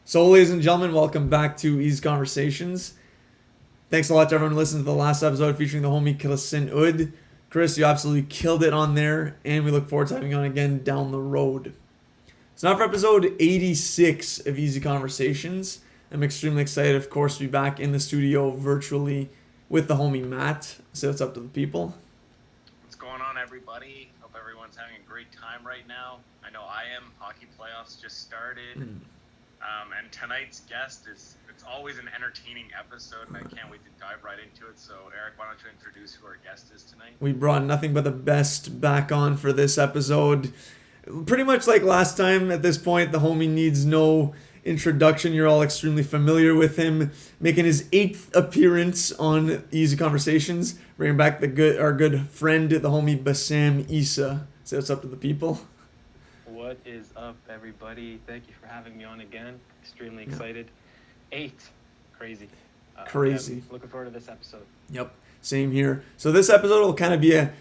So, ladies and gentlemen, welcome back to Eazy Conversations. Thanks a lot to everyone who listened to the last episode featuring the homie Kilasin Ud. Chris, you absolutely killed it on there, and we look forward to having you on again down the road. So now for episode 86 of Eazy Conversations. I'm extremely excited, of course, to be back in the studio virtually with the homie Matt. Say what's up to the people. What's going on, everybody? Hope everyone's having a great time right now. I know I am. Hockey playoffs just started. And tonight's guest it's always an entertaining episode, and I can't wait to dive right into it. So, Eric, why don't you introduce who our guest is tonight? We brought nothing but the best back on for this episode. Pretty much like last time at this point, the homie needs no introduction. You're all extremely familiar with him, making his 8th appearance on Eazy Conversations, bringing back our good friend, the homie Bassam Issa. Say what's up to the people. What is up, everybody? Thank you for having me on again. Extremely excited. 8. Crazy. Crazy. Yeah, looking forward to this episode. Yep. Same here. So this episode will kind of be a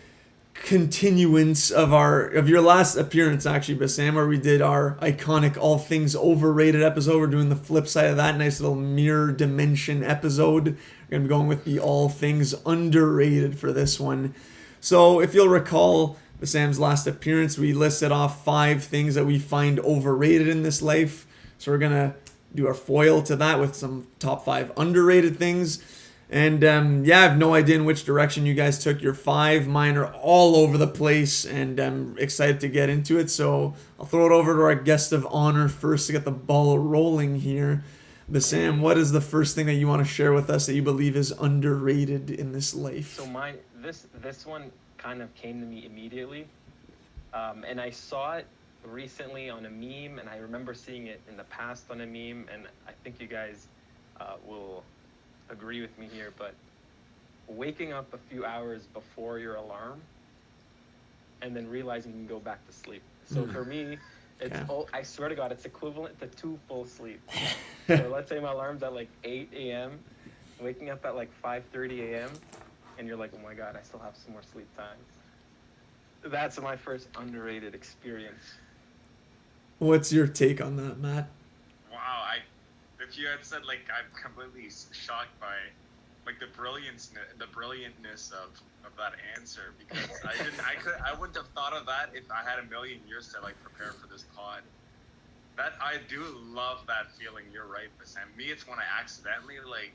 continuance of your last appearance, actually, Bassam, where we did our iconic all things overrated episode. We're doing the flip side of that nice little mirror dimension episode. We're gonna be going with the all things underrated for this one. So if you'll recall Bassam's last appearance, we listed off 5 things that we find overrated in this life. So we're gonna do our foil to that with some top 5 underrated things. And I have no idea in which direction you guys took your 5. Mine are all over the place, and I'm excited to get into it. So I'll throw it over to our guest of honor first to get the ball rolling here. Bassam, what is the first thing that you want to share with us that you believe is underrated in this life? So this one kind of came to me immediately, and I saw it recently on a meme, and I remember seeing it in the past on a meme, and I think you guys will agree with me here, but waking up a few hours before your alarm and then realizing you can go back to sleep. So for me, I swear to God, it's equivalent to 2 full sleeps. So let's say my alarm's at like 8 a.m., waking up at like 5:30 a.m., and you're like, oh my God, I still have some more sleep time. That's my first underrated experience. What's your take on that, Matt? Wow, if you had said, like, I'm completely shocked by like the brilliantness of that answer, because I wouldn't have thought of that if I had a million years to like prepare for this pod. That I do love that feeling. You're right, Bassam. Me, it's when I accidentally like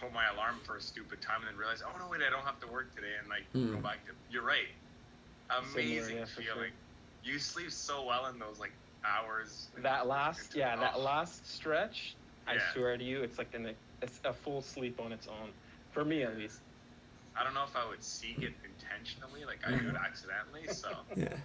put my alarm for a stupid time and then realize, oh no, wait, I don't have to work today, and like go back to. You're right. Amazing feeling. Sure. You sleep so well in those like hours. That last stretch, I swear to you, it's like it's a full sleep on its own. For me, at least. I don't know if I would seek it intentionally, like I do it accidentally. So,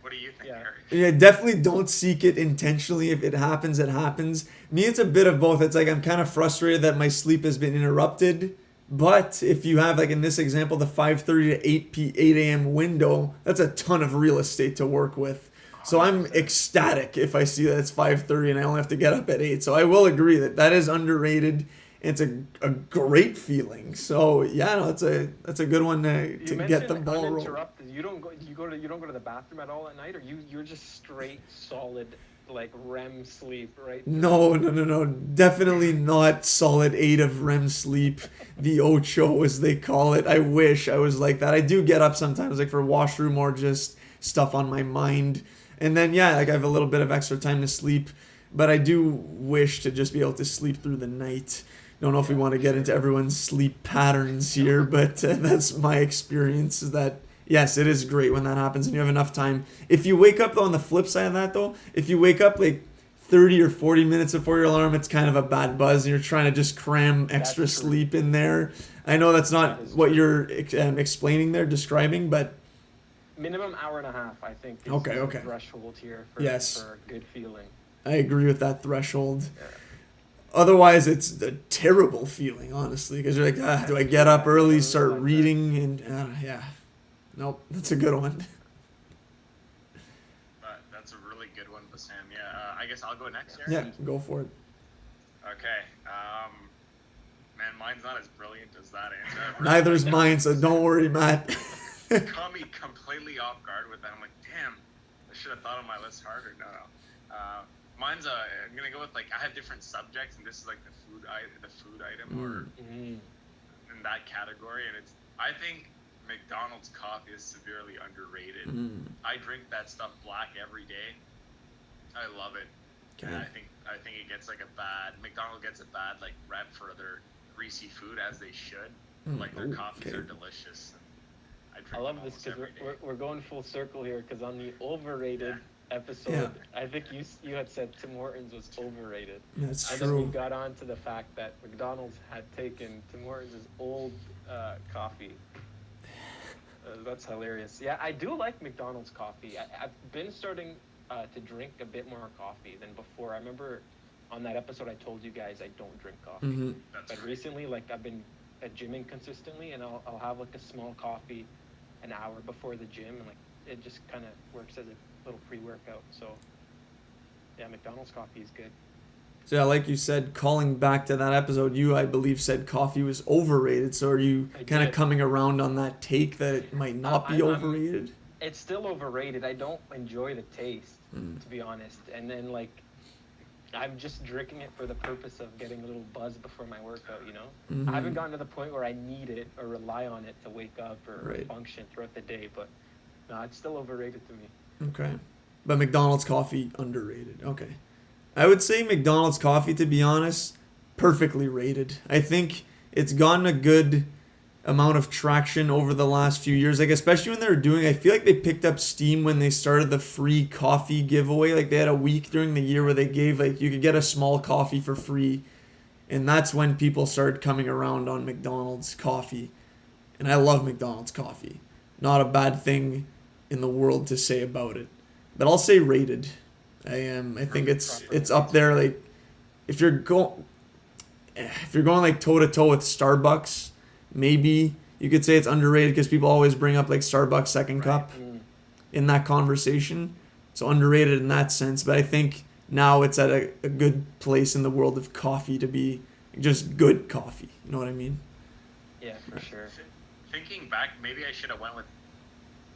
What do you think, Harry? Yeah, definitely don't seek it intentionally. If it happens, it happens. Me, it's a bit of both. It's like I'm kind of frustrated that my sleep has been interrupted. But if you have, like in this example, the 5:30 to 8 a.m. window, that's a ton of real estate to work with. So I'm ecstatic if I see that it's 5:30 and I only have to get up at 8. So I will agree that is underrated. It's a great feeling. So that's a good one to get the ball rolling. You don't go to the bathroom at all at night, or you're just straight solid like REM sleep, right? No. Definitely not solid 8 of REM sleep. The Ocho, as they call it. I wish I was like that. I do get up sometimes, like for washroom or just stuff on my mind. And then, like I have a little bit of extra time to sleep. But I do wish to just be able to sleep through the night. Don't know if we want to get into everyone's sleep patterns here, but that's my experience is that, yes, it is great when that happens and you have enough time. If you wake up, though, on the flip side of that, though, if you wake up like 30 or 40 minutes before your alarm, it's kind of a bad buzz and you're trying to just cram extra sleep in there. I know that's not what you're explaining there, describing, but... Minimum hour and a half, I think, is the threshold here for a good feeling. I agree with that threshold. Yeah. Otherwise, it's a terrible feeling, honestly, because you're like, do I get up early, start reading, and nope, that's a good one. That's a really good one, Bassam. I guess I'll go next here. Yeah, go for it. Okay. Man, mine's not as brilliant as that answer. Neither is mine, so don't worry, Matt. Caught me completely off guard with that. I'm like, damn, I should have thought of my list harder. No. Mine's I'm gonna go with like I have different subjects, and this is like the food item or in that category, and I think McDonald's coffee is severely underrated. I drink that stuff black every day. I love it. Okay. And I think McDonald's gets a bad like rep for their greasy food, as they should. Like their coffees are delicious. And I love this because we're going full circle here, because on the overrated episode, I think you had said Tim Hortons was overrated. That's and true. then we got on to the fact that McDonald's had taken Tim Hortons' old coffee. That's hilarious. Yeah, I do like McDonald's coffee. I've been starting to drink a bit more coffee than before. I remember on that episode I told you guys I don't drink coffee. But recently, like, I've been gymming consistently, and I'll have like a small coffee an hour before the gym, and like it just kind of works as a little pre-workout. So yeah, McDonald's coffee is good. So yeah, like you said, calling back to that episode, you, I believe, said coffee was overrated. So are you kind of coming around on that take that it might not be overrated? It's still overrated. I don't enjoy the taste, to be honest. And then, like, I'm just drinking it for the purpose of getting a little buzz before my workout, you know? I haven't gotten to the point where I need it or rely on it to wake up or function throughout the day. But no, it's still overrated to me. Okay. But McDonald's coffee, underrated. Okay. I would say McDonald's coffee, to be honest, perfectly rated. I think it's gotten a good amount of traction over the last few years, like especially when they were doing, I feel like they picked up steam when they started the free coffee giveaway. Like they had a week during the year where they gave, like, you could get a small coffee for free, and that's when people started coming around on McDonald's coffee. And I love McDonald's coffee. Not a bad thing in the world to say about it, but I'll say rated. I think it's up there. Like if you're going like toe to toe with Starbucks, maybe you could say it's underrated because people always bring up like Starbucks second cup in that conversation. So underrated in that sense. But I think now it's at a good place in the world of coffee to be just good coffee. You know what I mean? Yeah, for sure. Thinking back, maybe I should have went with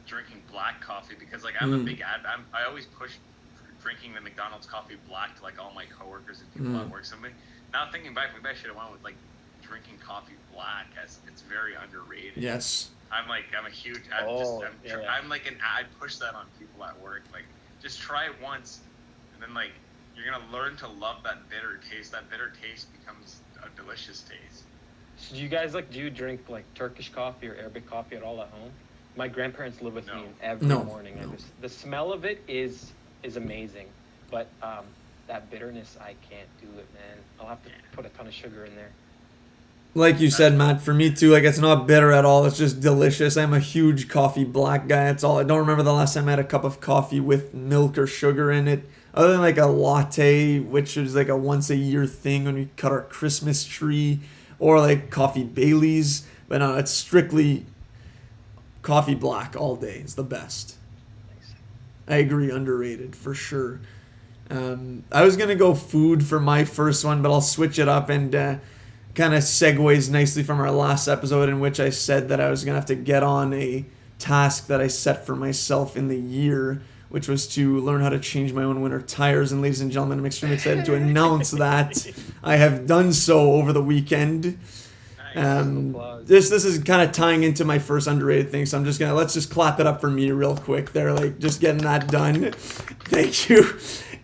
drinking black coffee, because like I'm a big I always push drinking the McDonald's coffee black to like all my coworkers and people at work. So now thinking back, maybe I should have went with like drinking coffee black, as it's very underrated. Yes. I'm a huge. I push that on people at work. Like, just try it once, and then like you're gonna learn to love that bitter taste. That bitter taste becomes a delicious taste. So do you drink like Turkish coffee or Arabic coffee at all at home? My grandparents live with me every morning. No. The smell of it is amazing, but that bitterness, I can't do it, man. I'll have to put a ton of sugar in there. Like you said, Matt, for me too, like it's not bitter at all. It's just delicious. I'm a huge coffee black guy. That's all. I don't remember the last time I had a cup of coffee with milk or sugar in it, other than like a latte, which is like a once a year thing when we cut our Christmas tree, or like coffee Baileys. But no, it's strictly coffee black all day. It's the best. I agree, underrated for sure. I was gonna go food for my first one, but I'll switch it up, and kind of segues nicely from our last episode, in which I said that I was gonna have to get on a task that I set for myself in the year, which was to learn how to change my own winter tires. And ladies and gentlemen, I'm extremely excited to announce that I have done so over the weekend. This is kind of tying into my first underrated thing, so I'm just gonna let's just clap it up for me real quick there, like just getting that done. Thank you.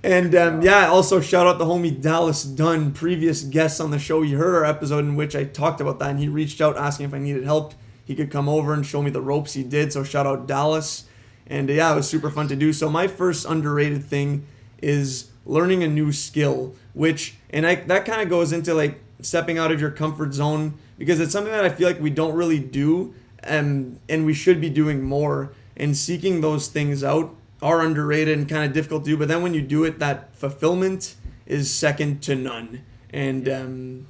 And also shout out the homie Dallas Dunn, previous guest on the show. He heard our episode in which I talked about that, and he reached out asking if I needed help. He could come over and show me the ropes. He did, so shout out Dallas. And it was super fun to do. So my first underrated thing is learning a new skill, that kind of goes into like stepping out of your comfort zone, because it's something that I feel like we don't really do, and we should be doing more. And seeking those things out are underrated and kind of difficult to do, but then when you do it, that fulfillment is second to none. And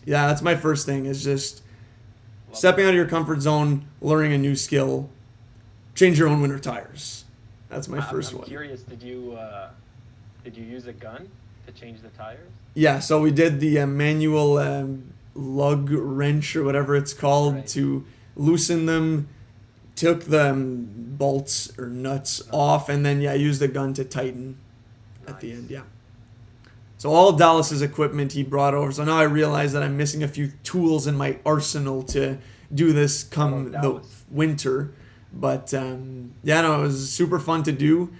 that's my first thing, is just stepping out of your comfort zone, learning a new skill, change your own winter tires. That's my first one. I'm curious, did you use a gun to change the tires? Yeah, so we did the manual lug wrench or whatever it's called to loosen them, took the bolts or nuts off, and then used the gun to tighten at the end. So all of Dallas's equipment he brought over. So now I realize that I'm missing a few tools in my arsenal to do this come the winter. But yeah, no, it was super fun to do,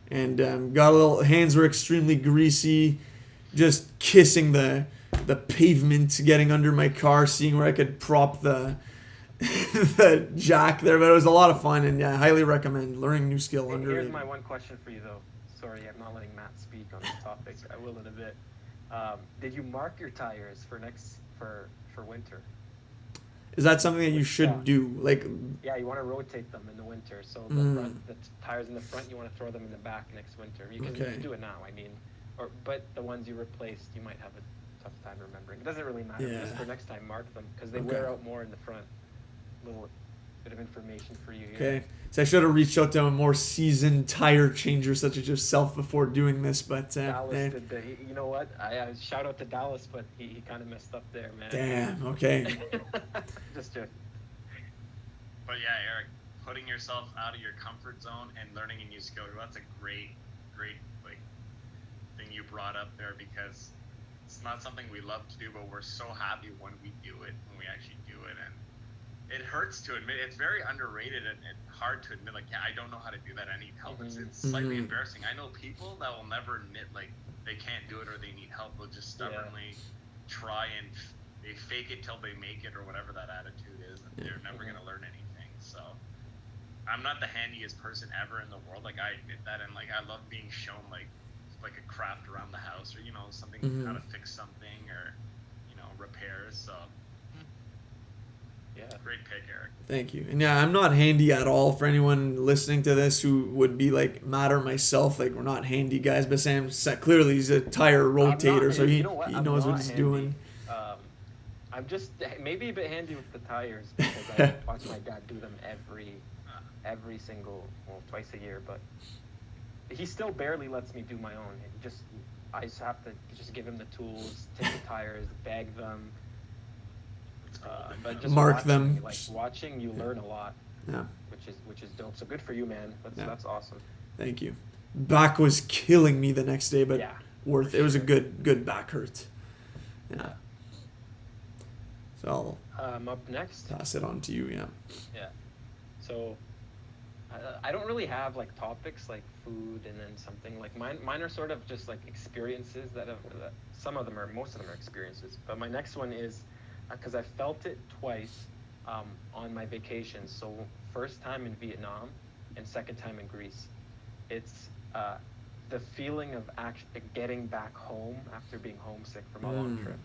and got a little. Hands were extremely greasy, just kissing the pavement, getting under my car, seeing where I could prop the the jack there. But it was a lot of fun, and yeah, I highly recommend learning new skill. Hey, Underrated. here's my one question for you though. Sorry, I'm not letting Matt speak on this topic. I will in a bit. Did you mark your tires for winter? Is that something that you should do? Like, yeah, you want to rotate them in the winter. So the tires in the front, you want to throw them in the back next winter. You can do it now. I mean, but the ones you replaced, you might have a tough time remembering. It doesn't really matter. Just for next time, mark them because they wear out more in the front. Little bit of information for you here. Okay. So I should have reached out to a more seasoned tire changer such as yourself before doing this, but Dallas did you know what? I shout out to Dallas, but he kind of messed up there, man. Damn. Okay. Just joking. But yeah, Eric, putting yourself out of your comfort zone and learning a new skill, that's a great like thing you brought up there, because it's not something we love to do, but we're so happy when we do it, when we actually do it. And it hurts to admit, it's very underrated and hard to admit, like, yeah, I don't know how to do that, I need help. It's slightly embarrassing. I know people that will never admit like they can't do it or they need help. They'll just stubbornly try, and they fake it till they make it, or whatever that attitude is, and they're never going to learn anything. So I'm not the handiest person ever in the world, like, I admit that, and like I love being shown like a craft around the house, or something, how to fix something, or repairs. So yeah, great pick, Eric. Thank you. And yeah, I'm not handy at all. For anyone listening to this who would be like Matt or myself, like, we're not handy guys. But Sam clearly he's a tire rotator, so he knows what he's doing. I'm just maybe a bit handy with the tires because I watch my dad do them every single, twice a year. But he still barely lets me do my own. I just have to just give him the tools, take the tires, bag them. But just mark them. Like watching, you learn a lot. Yeah. Which is dope. So good for you, man. That's awesome. Thank you. Back was killing me the next day, but worth it. It was a good back hurt. Yeah. So I'm up next. Pass it on to you. Yeah. Yeah. So I don't really have like topics like food and then something like mine are sort of just like experiences most of them are experiences. But my next one is because I felt it twice on my vacations. So first time in Vietnam and second time in Greece. It's the feeling of actually getting back home after being homesick from a long trip.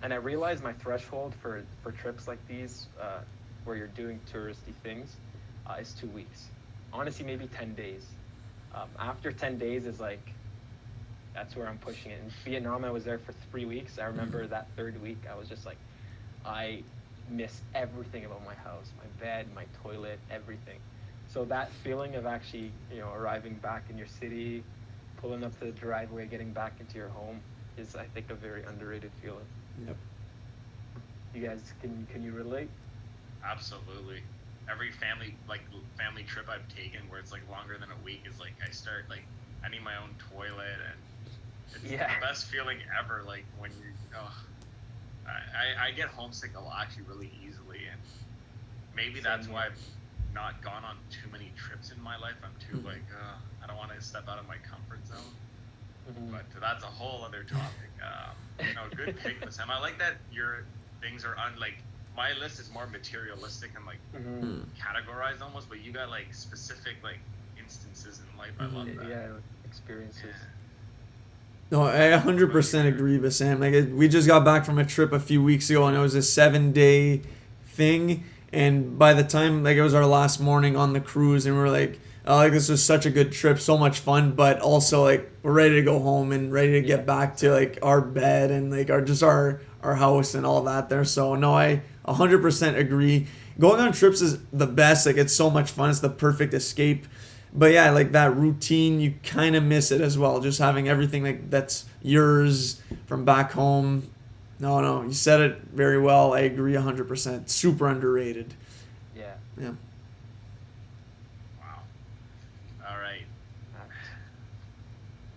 And I realized my threshold for trips like these, where you're doing touristy things, is 2 weeks. Honestly, maybe 10 days. After 10 days is like, that's where I'm pushing it. In Vietnam, I was there for 3 weeks. I remember that third week, I was just like, I miss everything about my house, my bed, my toilet, everything. So that feeling of actually, arriving back in your city, pulling up to the driveway, getting back into your home is, I think, a very underrated feeling. Yep. You guys, can you relate? Absolutely. Every family trip I've taken where it's like longer than a week is like I need my own toilet, and it's the best feeling ever. Like when I get homesick actually really easily, and maybe that's why I've not gone on too many trips in my life. I'm too I don't want to step out of my comfort zone. But that's a whole other topic. Good pick, Sam. I like that your things are my list is more materialistic and categorized almost, but you got like specific instances in life. I love that. Yeah, experiences. No, I 100% agree with Sam. We just got back from a trip a few weeks ago, and it was a 7-day thing. And by the time it was our last morning on the cruise, and we were like, this was such a good trip, so much fun, but also we're ready to go home and ready to get back to our bed and our house and all that there. So no, I 100% agree. Going on trips is the best. It's so much fun. It's the perfect escape. But yeah, that routine, you kind of miss it as well. Just having everything that's yours from back home. No, you said it very well. I agree 100%. Super underrated. Yeah. Yeah. Wow. All right.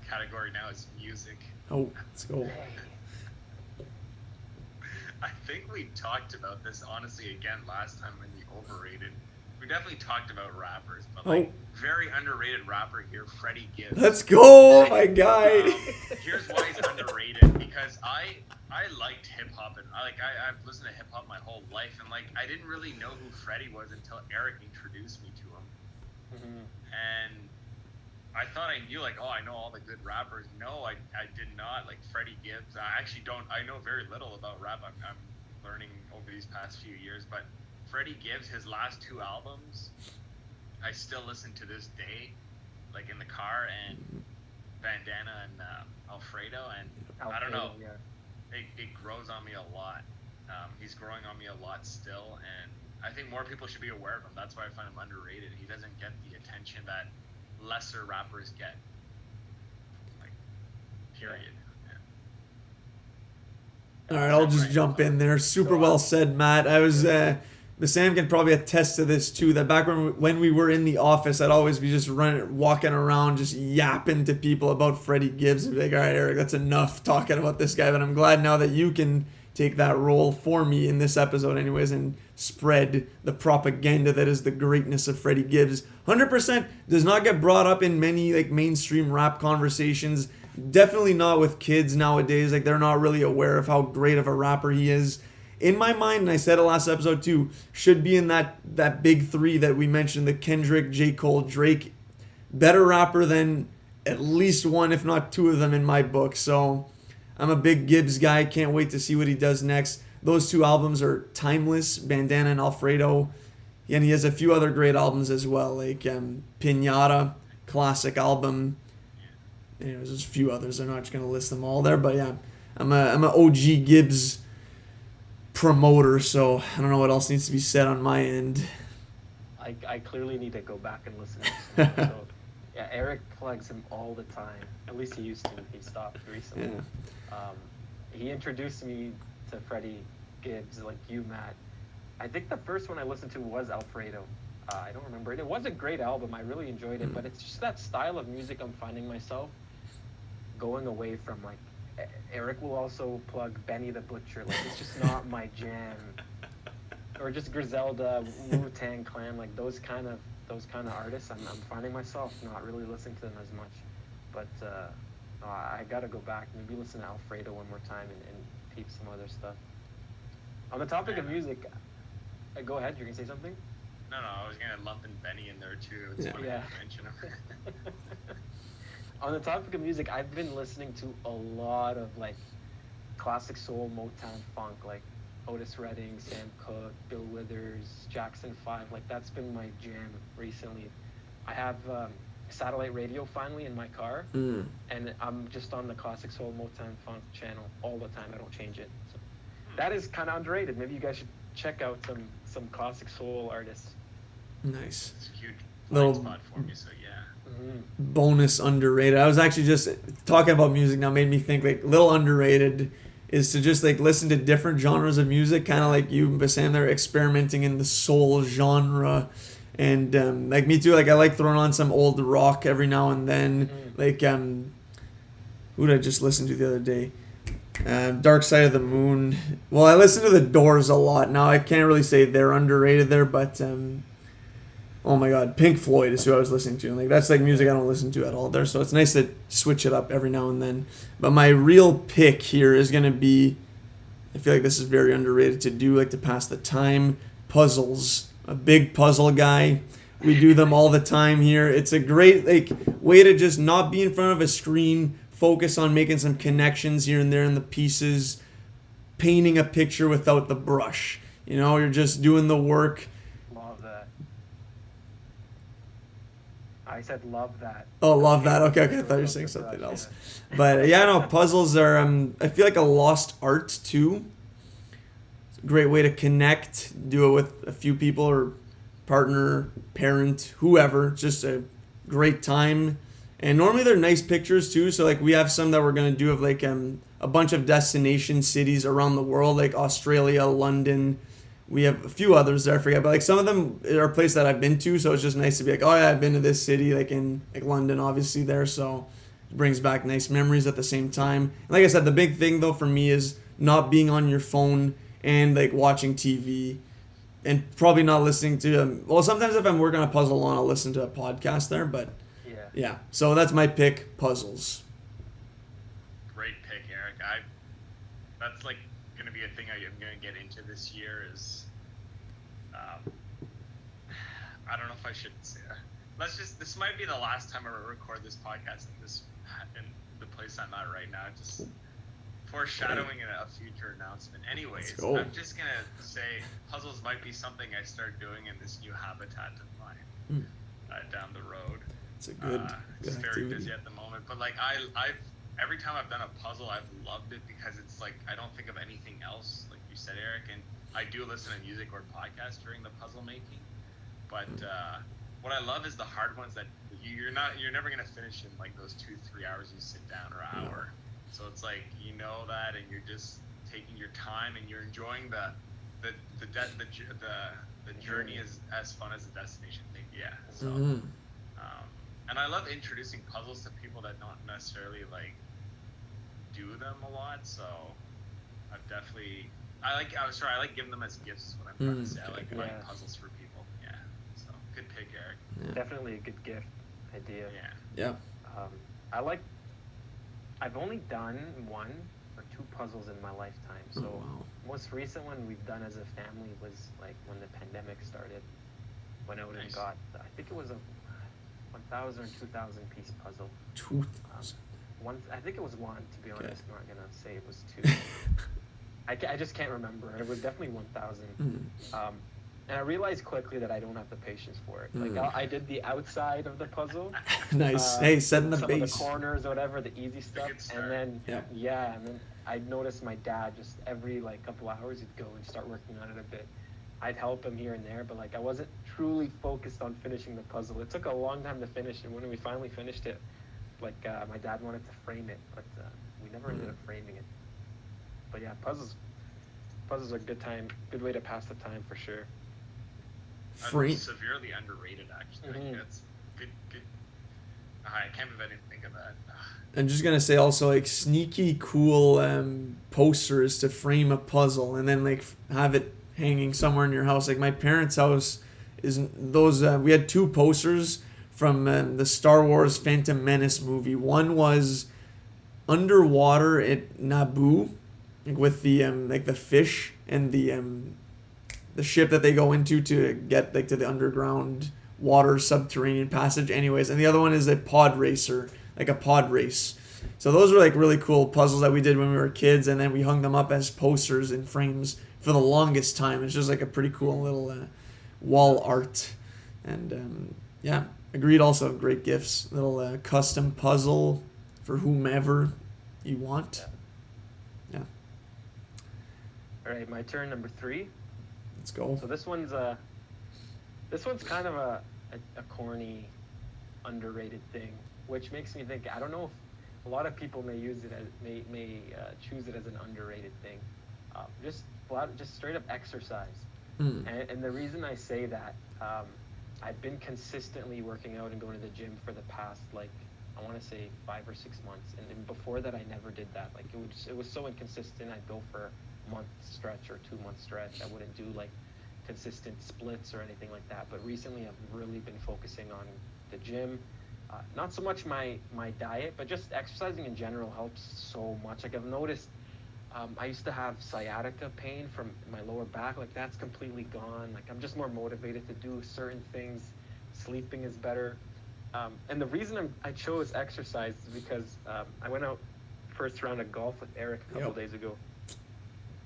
Category right now is music. Oh, let's go. I think we talked about this honestly again last time when we overrated. We definitely talked about rappers, but like very underrated rapper here, Freddie Gibbs. Let's go, my guy. Here's why he's underrated, because I liked hip hop, and I've listened to hip hop my whole life, and like I didn't really know who Freddie was until Eric introduced me to him. And I thought I knew, like, oh, I know all the good rappers. No, I did not. Like Freddie Gibbs, I actually don't. I know very little about rap. I'm learning over these past few years, but Freddie Gibbs, his last 2 albums, I still listen to this day, like in the car, and Bandana and Alfredo, and I don't know, it grows on me a lot. He's growing on me a lot still, and I think more people should be aware of him. That's why I find him underrated. He doesn't get the attention that lesser rappers get. Like, period. All right, I'll just jump in there. Super well said, Matt. I was, Bassam can probably attest to this too, that back when we were in the office, I'd always be just walking around, just yapping to people about Freddie Gibbs. And be like, all right, Eric, that's enough talking about this guy. But I'm glad now that you can take that role for me in this episode anyways and spread the propaganda that is the greatness of Freddie Gibbs. 100% does not get brought up in many like mainstream rap conversations. Definitely not with kids nowadays. Like, they're not really aware of how great of a rapper he is. In my mind, and I said it last episode too, should be in that big 3 that we mentioned, the Kendrick, J. Cole, Drake. Better rapper than at least 1, if not 2 of them in my book. So I'm a big Gibbs guy. Can't wait to see what he does next. Those 2 albums are timeless, Bandana and Alfredo. And he has a few other great albums as well, like Pinata, classic album. Anyways, there's a few others. I'm not just going to list them all there. But yeah, I'm an OG Gibbs promoter, so I don't know what else needs to be said on my end. I clearly need to go back and listen to this one. So, yeah, Eric plugs him all the time. At least he used to. He stopped recently. Yeah. He introduced me to Freddie Gibbs, like you, Matt. I think the first one I listened to was Alfredo. I don't remember it. It was a great album. I really enjoyed it, but it's just that style of music I'm finding myself going away from. Like, Eric will also plug Benny the Butcher. Like, it's just not my jam. Or just Griselda, Wu-Tang Clan, like those kind of artists. I'm finding myself not really listening to them as much. But I gotta go back, maybe listen to Alfredo one more time and peep some other stuff. On the topic of music, go ahead. You're gonna say something? No, I was gonna lump in Benny in there too. It's funny to mention him. On the topic of music, I've been listening to a lot of like classic soul, Motown, funk, like Otis Redding, Sam Cooke, Bill Withers, Jackson 5. Like, that's been my jam recently. I have satellite radio finally in my car, and I'm just on the classic soul, Motown, funk channel all the time. I don't change it. So that is kind of underrated. Maybe you guys should check out some classic soul artists. Nice. It's a huge blind spot for me, so yeah. Bonus underrated. I was actually just talking about music now, made me think like little underrated is to just like listen to different genres of music, kind of like you and Bassam, they're experimenting in the soul genre. And like me too, like I like throwing on some old rock every now and then. Like who did I just listen to the other day? Dark Side of the Moon. Well, I listen to the Doors a lot now. I can't really say they're underrated there, but oh my God, Pink Floyd is who I was listening to. And like that's like music I don't listen to at all there. So it's nice to switch it up every now and then. But my real pick here is gonna be, I feel like this is very underrated to do, like to pass the time, puzzles. A big puzzle guy. We do them all the time here. It's a great like way to just not be in front of a screen, focus on making some connections here and there in the pieces, painting a picture without the brush. You know, you're just doing the work. Love that. I said love that. Oh, love that. Okay. I thought you were saying something else. But yeah, no, puzzles are, I feel like a lost art too. It's a great way to connect, do it with a few people or partner, parent, whoever. It's just a great time. And normally they're nice pictures too. So like we have some that we're going to do of like a bunch of destination cities around the world, like Australia, London. We have a few others there, I forget. But like some of them are places that I've been to. So it's just nice to be like, oh yeah, I've been to this city, like in like London, obviously there. So brings back nice memories at the same time. And like I said, the big thing though for me is not being on your phone and like watching TV and probably not listening to well, sometimes if I'm working on a puzzle alone, I'll listen to a podcast there, but yeah. So that's my pick, puzzles. Great pick, Eric. That's like gonna be a thing I'm gonna get into this year. Is I don't know if I should say that. This might be the last time I record this podcast in the place I'm at right now. Just foreshadowing a future announcement. Anyways, I'm just gonna say puzzles might be something I start doing in this new habitat of mine down the road. It's a good It's very activity. busy at the moment, but like I've every time I've done a puzzle, I've loved it because it's like I don't think of anything else, like you said, Eric, and I do listen to music or podcasts during the puzzle making. But what I love is the hard ones that you're never gonna finish in like those 2-3 hours you sit down or hour. So it's like you know that, and you're just taking your time and you're enjoying the journey is as fun as the destination thing. Yeah. So. And I love introducing puzzles to people that don't necessarily like do them a lot. So I like giving them as gifts. Is what I'm trying to say. I like buying puzzles for people. Yeah. So good pick, Eric. Yeah. Definitely a good gift idea. Yeah. I've only done 1 or 2 puzzles in my lifetime. So most recent one we've done as a family was like when the pandemic started. Went out and got, I think it was a 1,000 or 2,000 piece puzzle. 2,000. I think it was 1, to be honest. I'm not gonna say it was 2. I just can't remember. It was definitely 1,000. And I realized quickly that I don't have the patience for it. Like I did the outside of the puzzle. Nice. Hey, setting the some base. Of the corners or whatever, the easy stuff. And then and then I noticed my dad just every like couple hours he'd go and start working on it a bit. I'd help him here and there, but like I wasn't truly focused on finishing the puzzle. It took a long time to finish, and when we finally finished it, like my dad wanted to frame it, but we never ended up framing it. But yeah, puzzles are a good way to pass the time for sure. Severely underrated, actually. I think that's good. I can't believe I didn't think of that. I'm just gonna say also like sneaky cool posters to frame a puzzle and then like have it hanging somewhere in your house. Like my parents' house is those. We had 2 posters from the Star Wars Phantom Menace movie. One was underwater at Naboo, like with the like the fish and the ship that they go into to get like to the underground water subterranean passage. Anyways, and the other one is a pod racer, like a pod race. So those were like really cool puzzles that we did when we were kids, and then we hung them up as posters in frames for the longest time. It's just like a pretty cool little wall art. And agreed, also great gifts. Little custom puzzle for whomever you want. Yeah. All right, my turn, number 3. Let's go. So this one's kind of a corny, underrated thing, which makes me think. I don't know if a lot of people may use it as may choose it as an underrated thing. Just straight up exercise. And the reason I say that, I've been consistently working out and going to the gym for the past like I want to say 5 or 6 months, and before that I never did that. Like it was so inconsistent. I'd go for month stretch or 2-month stretch. I wouldn't do like consistent splits or anything like that. But recently I've really been focusing on the gym. Not so much my diet, but just exercising in general helps so much. Like I've noticed I used to have sciatica pain from my lower back. Like that's completely gone. Like I'm just more motivated to do certain things. Sleeping is better. And the reason I chose exercise is because I went out first round of golf with Eric a couple days ago.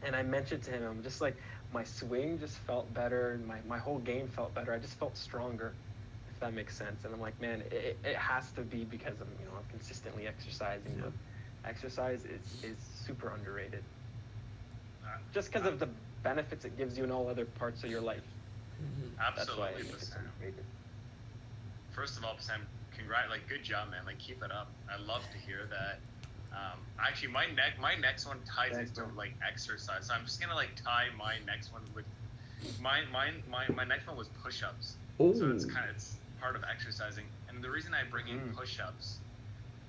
And I mentioned to him, I'm just like, my swing just felt better, and my whole game felt better. I just felt stronger, if that makes sense. And I'm like, man, it has to be because I'm consistently exercising. But exercise is super underrated. Just because of the benefits it gives you in all other parts of your life. Absolutely. That's why I think it's underrated. First of all, Sam, good job, man. Like, keep it up. I love to hear that. Actually, my next one ties into like exercise. So I'm just gonna like tie my next one with my next one was push-ups. Ooh. So it's part of exercising. And the reason I bring in push-ups,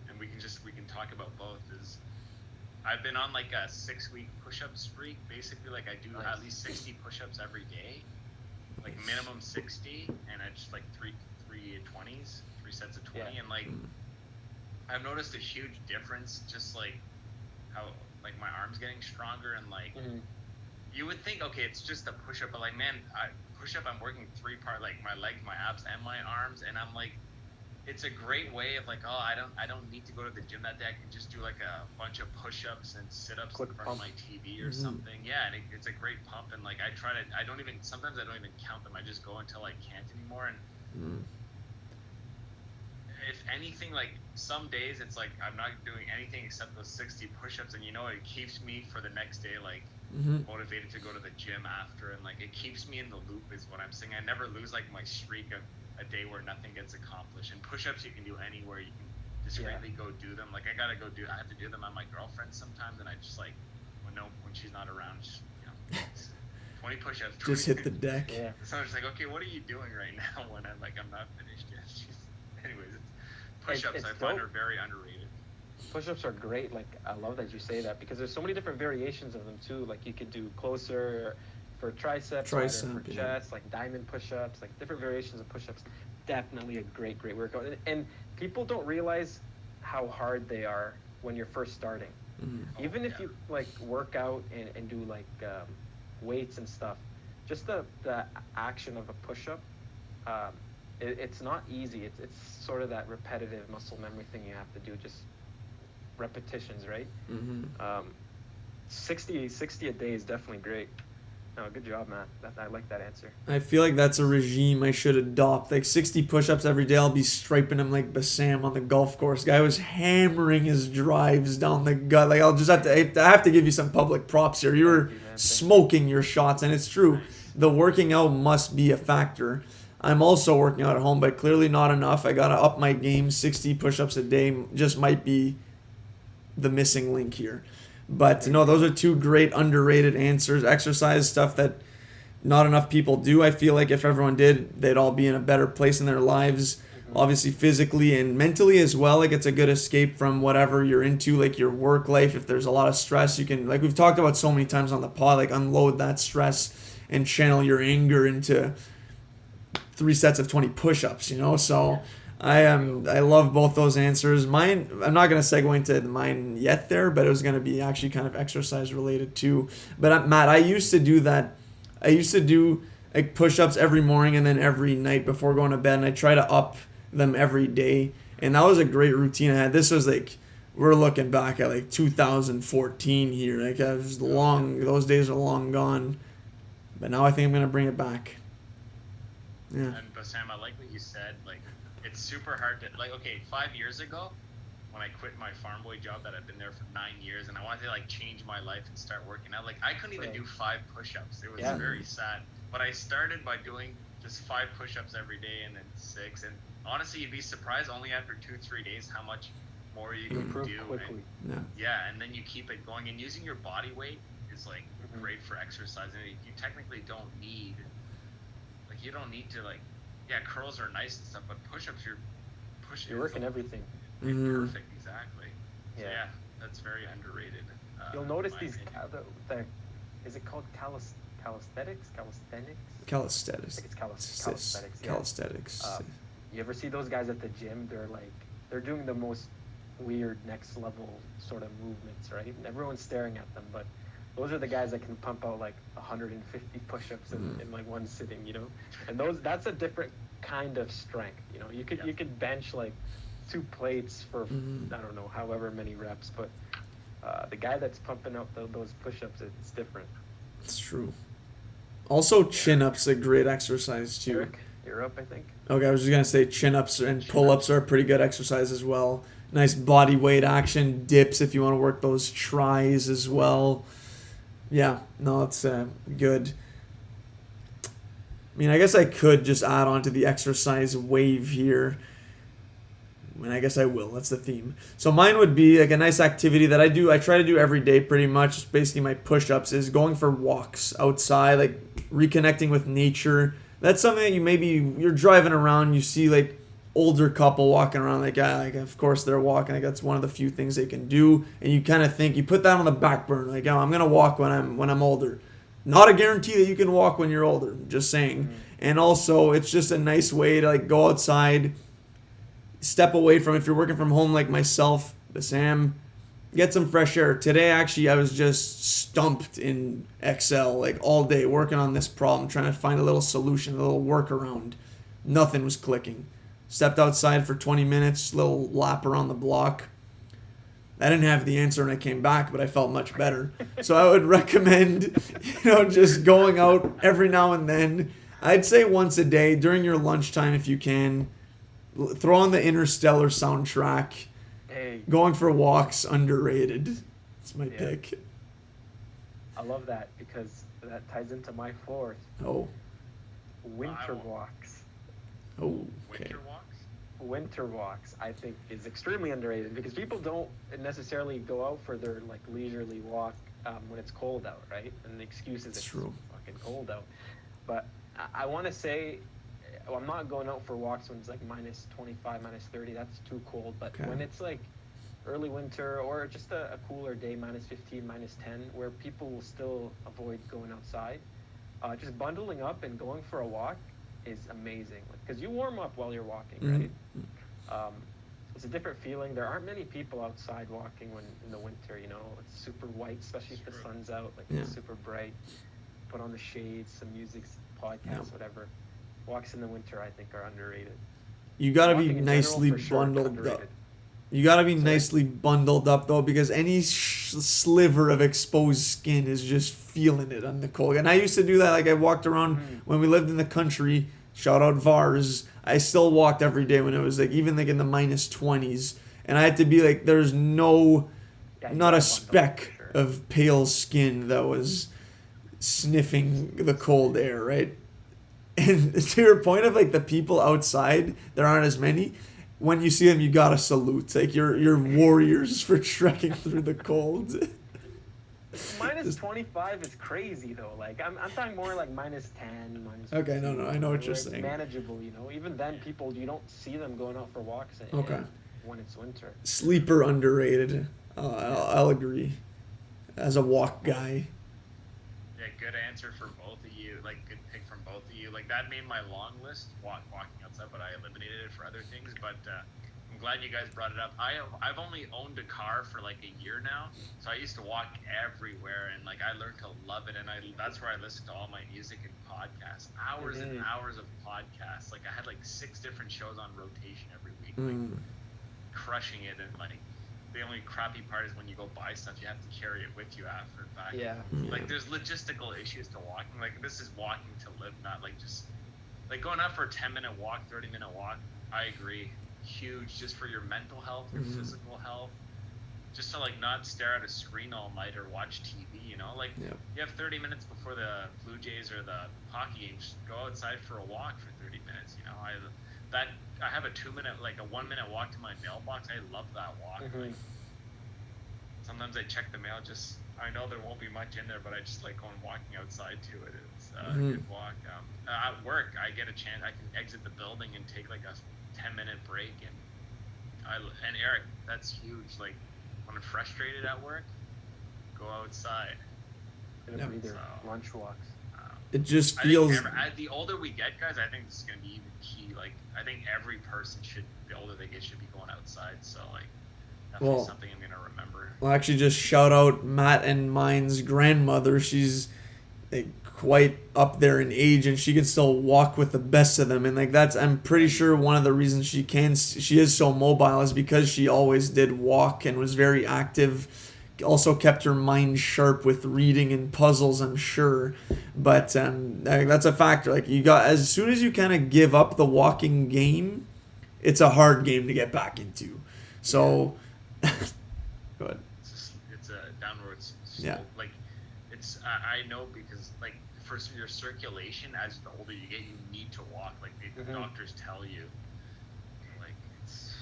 and we can talk about both. Is I've been on like a 6-week push-up streak. Basically, like I do at least 60 push-ups every day, like minimum 60, and I just like three 20s, 3 sets of 20, and like I've noticed a huge difference. Just like how like my arms getting stronger, and like you would think, okay, it's just a push-up, but like man, push-up I'm working 3-part, like my legs, my abs, and my arms, and I'm like, it's a great way of like, oh, I don't need to go to the gym that day. I can just do like a bunch of push-ups and sit-ups in front of my TV or something. Yeah, and it's a great pump. And like sometimes I don't even count them. I just go until I can't anymore. And if anything, like some days it's like I'm not doing anything except those 60 push-ups, and it keeps me for the next day like motivated to go to the gym after, and like it keeps me in the loop is what I'm saying. I never lose like my streak of a day where nothing gets accomplished. And push-ups you can do anywhere. You can discreetly go do them. Like I have to do them on my girlfriend sometimes, and I just like when she's not around, just 20 push-ups. Just hit the deck. Yeah. So I'm just like, okay, what are you doing right now when I'm not finished yet? Anyways, push-ups I find are very underrated. Push-ups are great. Like I love that you say that, because there's so many different variations of them too. Like you could do closer for triceps, for chest, like diamond push-ups, like different variations of push-ups. Definitely a great workout. And people don't realize how hard they are when you're first starting. Even if you like work out and do like weights and stuff, just the action of a push-up, it's not easy. It's sort of that repetitive muscle memory thing you have to do, just repetitions, right? 60 a day is definitely great. No, good job, Matt. I like that answer. I feel like that's a regime I should adopt. Like 60 push-ups every day. I'll be striping him like Bassam on the golf course. Guy was hammering his drives down the gut. Like I have to give you some public props here. You were smoking your shots, and it's true. The working out must be a factor. I'm also working out at home, but clearly not enough. I gotta up my game. 60 push-ups a day just might be the missing link here. But no, those are two great underrated answers. Exercise stuff that not enough people do. I feel like if everyone did, they'd all be in a better place in their lives, obviously physically and mentally as well. Like it's a good escape from whatever you're into, like your work life. If there's a lot of stress, you can, like we've talked about so many times on the pod, like unload that stress and channel your anger into 3 sets of 20 push-ups, So I love both those answers. Mine, I'm not going to segue into mine yet there, but it was going to be actually kind of exercise related too. But Matt, I used to do that. I used to do like push-ups every morning and then every night before going to bed, and I try to up them every day. And that was a great routine I had. This was like, we're looking back at like 2014 here. Like I was those days are long gone. But now I think I'm going to bring it back. Yeah. And Bassam, I like what you said. Like, it's super hard to, like, okay, 5 years ago, when I quit my farm boy job that I've been there for 9 years, and I wanted to, like, change my life and start working out, like, I couldn't even do 5 push-ups. It was very sad. But I started by doing just 5 push-ups every day and then 6. And honestly, you'd be surprised only after 2-3 days how much more you can do. Quickly. And, and then you keep it going. And using your body weight is, like, great for exercise. And you technically don't need, like, you don't need to, like, curls are nice and stuff, but push-ups, you're working everything. Perfect, exactly. So, that's very underrated. You'll notice these, is it called calisthenics? Calisthenics. I think it's calisthenics. Calisthenics. You ever see those guys at the gym? They're doing the most weird next level sort of movements, right? And everyone's staring at them, but those are the guys that can pump out like 150 push-ups in like one sitting, And that's a different kind of strength, You could bench like 2 plates for I don't know however many reps, but the guy that's pumping out those push-ups, it's different. It's true. Also, chin-ups a great exercise too. Eric, you're up, I think. Okay, I was just gonna say chin-ups and pull-ups are a pretty good exercise as well. Nice body weight action, dips if you want to work those tries as well. Yeah, no, it's good. I mean, I guess I could just add on to the exercise wave here. And I guess I will. That's the theme. So mine would be like a nice activity that I try to do every day pretty much. Basically, my push-ups is going for walks outside, like reconnecting with nature. That's something that you're driving around, you see like older couple walking around, like of course they're walking, like that's one of the few things they can do, and you kind of think, you put that on the back burner, like, oh, I'm gonna walk when I'm older. Not a guarantee that you can walk when you're older, just saying. And also, it's just a nice way to like go outside, step away from, if you're working from home like myself, Bassam, get some fresh air. Today, actually, I was just stumped in Excel like all day working on this problem, trying to find a little solution, a little workaround. Nothing was clicking. Stepped outside for 20 minutes, little lap around the block. I didn't have the answer when I came back, but I felt much better. So I would recommend, just going out every now and then. I'd say once a day during your lunchtime if you can. Throw on the Interstellar soundtrack. Hey, Going for walks, underrated. That's my pick. I love that because that ties into my fourth. Oh. Winter walks. Oh. Okay. Winter walks? Winter walks, I think, is extremely underrated because people don't necessarily go out for their like leisurely walk when it's cold out, right? And the excuse is it's true. fucking cold out. But I want to say, I'm not going out for walks when it's like minus 25, minus 30. That's too cold. But when it's like early winter or just a cooler day, minus 15, minus 10, where people will still avoid going outside, just bundling up and going for a walk is amazing because you warm up while you're walking, right? It's a different feeling. There aren't many people outside walking when in the winter, it's super white, especially if the sun's out, like it's super bright. Put on the shades, some music, podcasts, whatever. Walks in the winter, I think, are underrated. You gotta Walking be in nicely general, for sure, bundled up. underrated. You gotta be nicely bundled up though, because any sliver of exposed skin is just feeling it on the cold. And I used to do that. Like I walked around when we lived in the country. Shout out Vars. I still walked every day when it was like even like in the minus 20s, and I had to be like, there's not a speck of pale skin that was sniffing the cold air, right? And to your point of like the people outside, there aren't as many. When you see them, you gotta salute. Like you're warriors for trekking through the cold. Minus 25 is crazy though. Like I'm talking more like minus 10, minus 15. Okay, no, I know what you're saying. Manageable, Even then, people, you don't see them going out for walks. When it's winter. Sleeper underrated. I'll agree. As a walk guy. Yeah, good answer for both of you. Like good pick from both of you. Like that made my long list. Walking outside, but I eliminated it for other things. But I'm glad you guys brought it up. I've only owned a car for like a year now, so I used to walk everywhere, and like I learned to love it. And that's where I listened to all my music and podcasts, hours and hours of podcasts. Like I had like 6 different shows on rotation every week, like crushing it. And like the only crappy part is when you go buy stuff, you have to carry it with you after the fact. Yeah. Like there's logistical issues to walking. Like this is walking to live, not like just like going out for a 10-minute walk, 30-minute walk. I agree. Huge, just for your mental health, your physical health, just to like not stare at a screen all night or watch TV. Like you have 30 minutes before the Blue Jays or the hockey game. Just go outside for a walk for 30 minutes. I have a 2-minute, like a 1-minute walk to my mailbox. I love that walk. Like sometimes I check the mail. I know there won't be much in there, but I just like going walking outside to it. It's a good walk. At work, I get a chance. I can exit the building and take like a 10-minute break, and Eric, that's huge. Like when I'm frustrated at work, go outside. Lunch walks. It just feels. The older we get, guys, I think this is gonna be even key. Like I think every person the older they get, should be going outside. So like, definitely something I'm gonna remember. Well, actually, just shout out Matt and mine's grandmother. She's like quite up there in age, and she can still walk with the best of them. And like I'm pretty sure one of the reasons she is so mobile is because she always did walk and was very active. Also kept her mind sharp with reading and puzzles, I'm sure. But that's a factor. Like as soon as you kind of give up the walking game, it's a hard game to get back into. So, go ahead. It's a downwards. Yeah. Like it's I know because like for your circulation, as the older you get, you need to walk. Like the doctors tell you. Like it's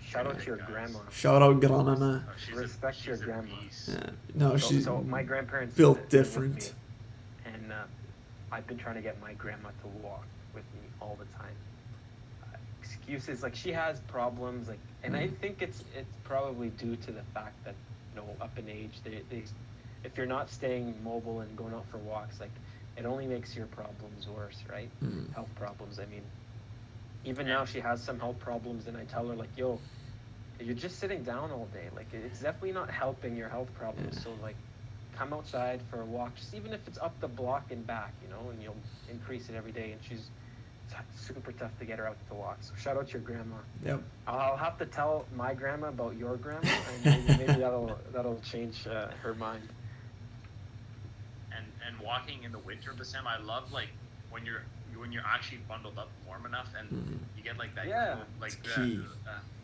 Shout out to your grandma. Shout out grandma. Respect your grandma. Yeah. No, she's so my grandparents built different. And I've been trying to get my grandma to walk with me all the time. excuses. Like she has problems. Like, and I think it's probably due to the fact that up in age, they if you're not staying mobile and going out for walks, like it only makes your problems worse, right? Health problems. I mean, even now she has some health problems, and I tell her like, yo, you're just sitting down all day. Like it's definitely not helping your health problems. So like, come outside for a walk, just even if it's up the block and back, and you'll increase it every day. And it's super tough to get her out to walk. So shout out to your grandma. Yep. I'll have to tell my grandma about your grandma, and maybe that'll change her mind. And walking in the winter, Bassam, I love like when you're actually bundled up warm enough, and you get like that cool, like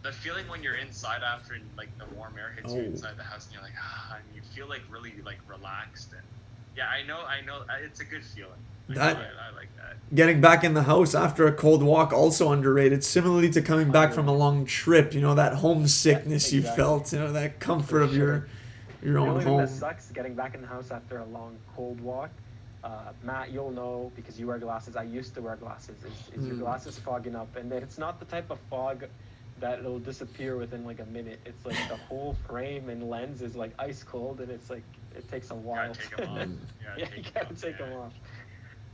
the feeling when you're inside after like the warm air hits you inside the house, and you're like and you feel like really like relaxed, and I know it's a good feeling. I like that. Getting back in the house after a cold walk, also underrated. Similarly to coming back from a long trip, that homesickness you felt, that comfort of your own home. The only thing that sucks getting back in the house after a long cold walk. Matt, you'll know because you wear glasses. I used to wear glasses. Is your glasses fogging up? And it's not the type of fog that it'll disappear within like a minute. It's like the whole frame and lens is like ice cold, and it's like it takes a while. Take them off. You gotta take them off.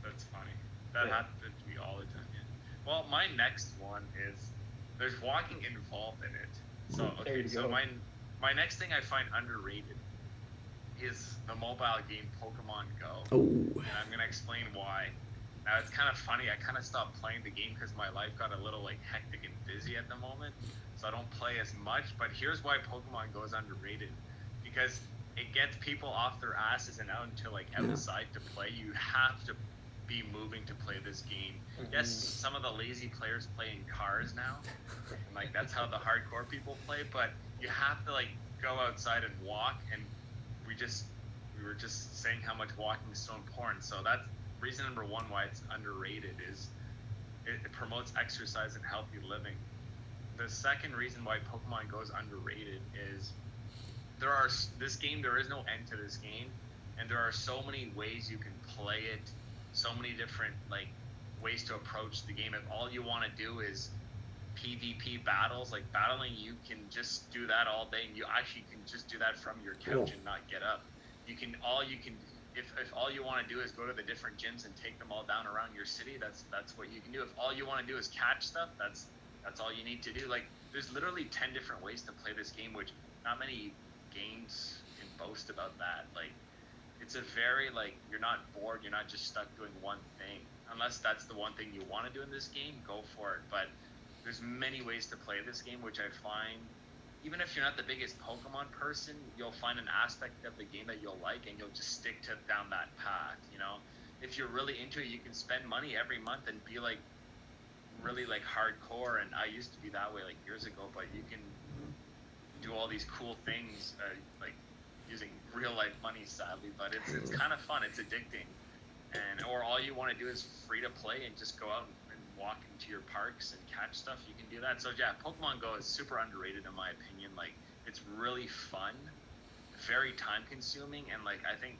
That's funny. That happens to me all the time. Yeah. Well, my next one is there's walking involved in it. So my next thing I find underrated is the mobile game Pokemon Go. And I'm gonna explain why. Now it's kind of funny. I kind of stopped playing the game because my life got a little like hectic and busy at the moment, so I don't play as much. But here's why Pokemon Go is underrated: because it gets people off their asses and out into like outside to play. You have to be moving to play this game. Yes, some of the lazy players play in cars now, and like that's how the hardcore people play. But you have to like go outside and walk, and we were just saying how much walking is so important. So that's reason number one why it's underrated is it promotes exercise and healthy living. The second reason why Pokemon Go is underrated is there is no end to this game, and there are so many ways you can play it, so many different like ways to approach the game. If all you want to do is PvP battles, like battling, you can just do that all day, and you actually can just do that from your couch and not get up. If all you want to do is go to the different gyms and take them all down around your city, that's what you can do. If all you want to do is catch stuff, that's all you need to do. Like there's literally 10 different ways to play this game, which not many games can boast about that. Like it's a very like you're not bored, you're not just stuck doing one thing. Unless that's the one thing you want to do in this game, go for it. But there's many ways to play this game, which I find, even if you're not the biggest Pokemon person, you'll find an aspect of the game that you'll like, and you'll just stick down that path. If you're really into it, you can spend money every month and be like really like hardcore. And I used to be that way like years ago, but you can do all these cool things like using real life money, sadly. But it's kind of fun. It's addicting. Or all you want to do is free to play and just go out and walk into your parks and catch stuff. You can do that. So yeah, Pokemon Go is super underrated in my opinion. Like it's really fun, very time consuming, and like I think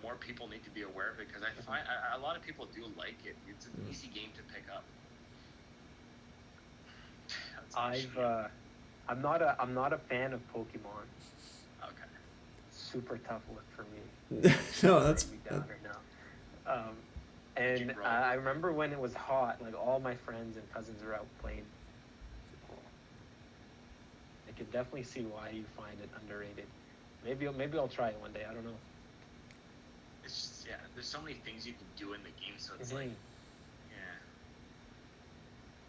more people need to be aware of it, because I find a lot of people do like it. It's an easy game to pick up. I'm not a fan of Pokemon. Okay. Super tough look for me. No, that's down right now. And I remember when it was hot, like all my friends and cousins were out playing. I could definitely see why you find it underrated. Maybe I'll try it one day. I don't know. It's just, there's so many things you can do in the game, so it's like,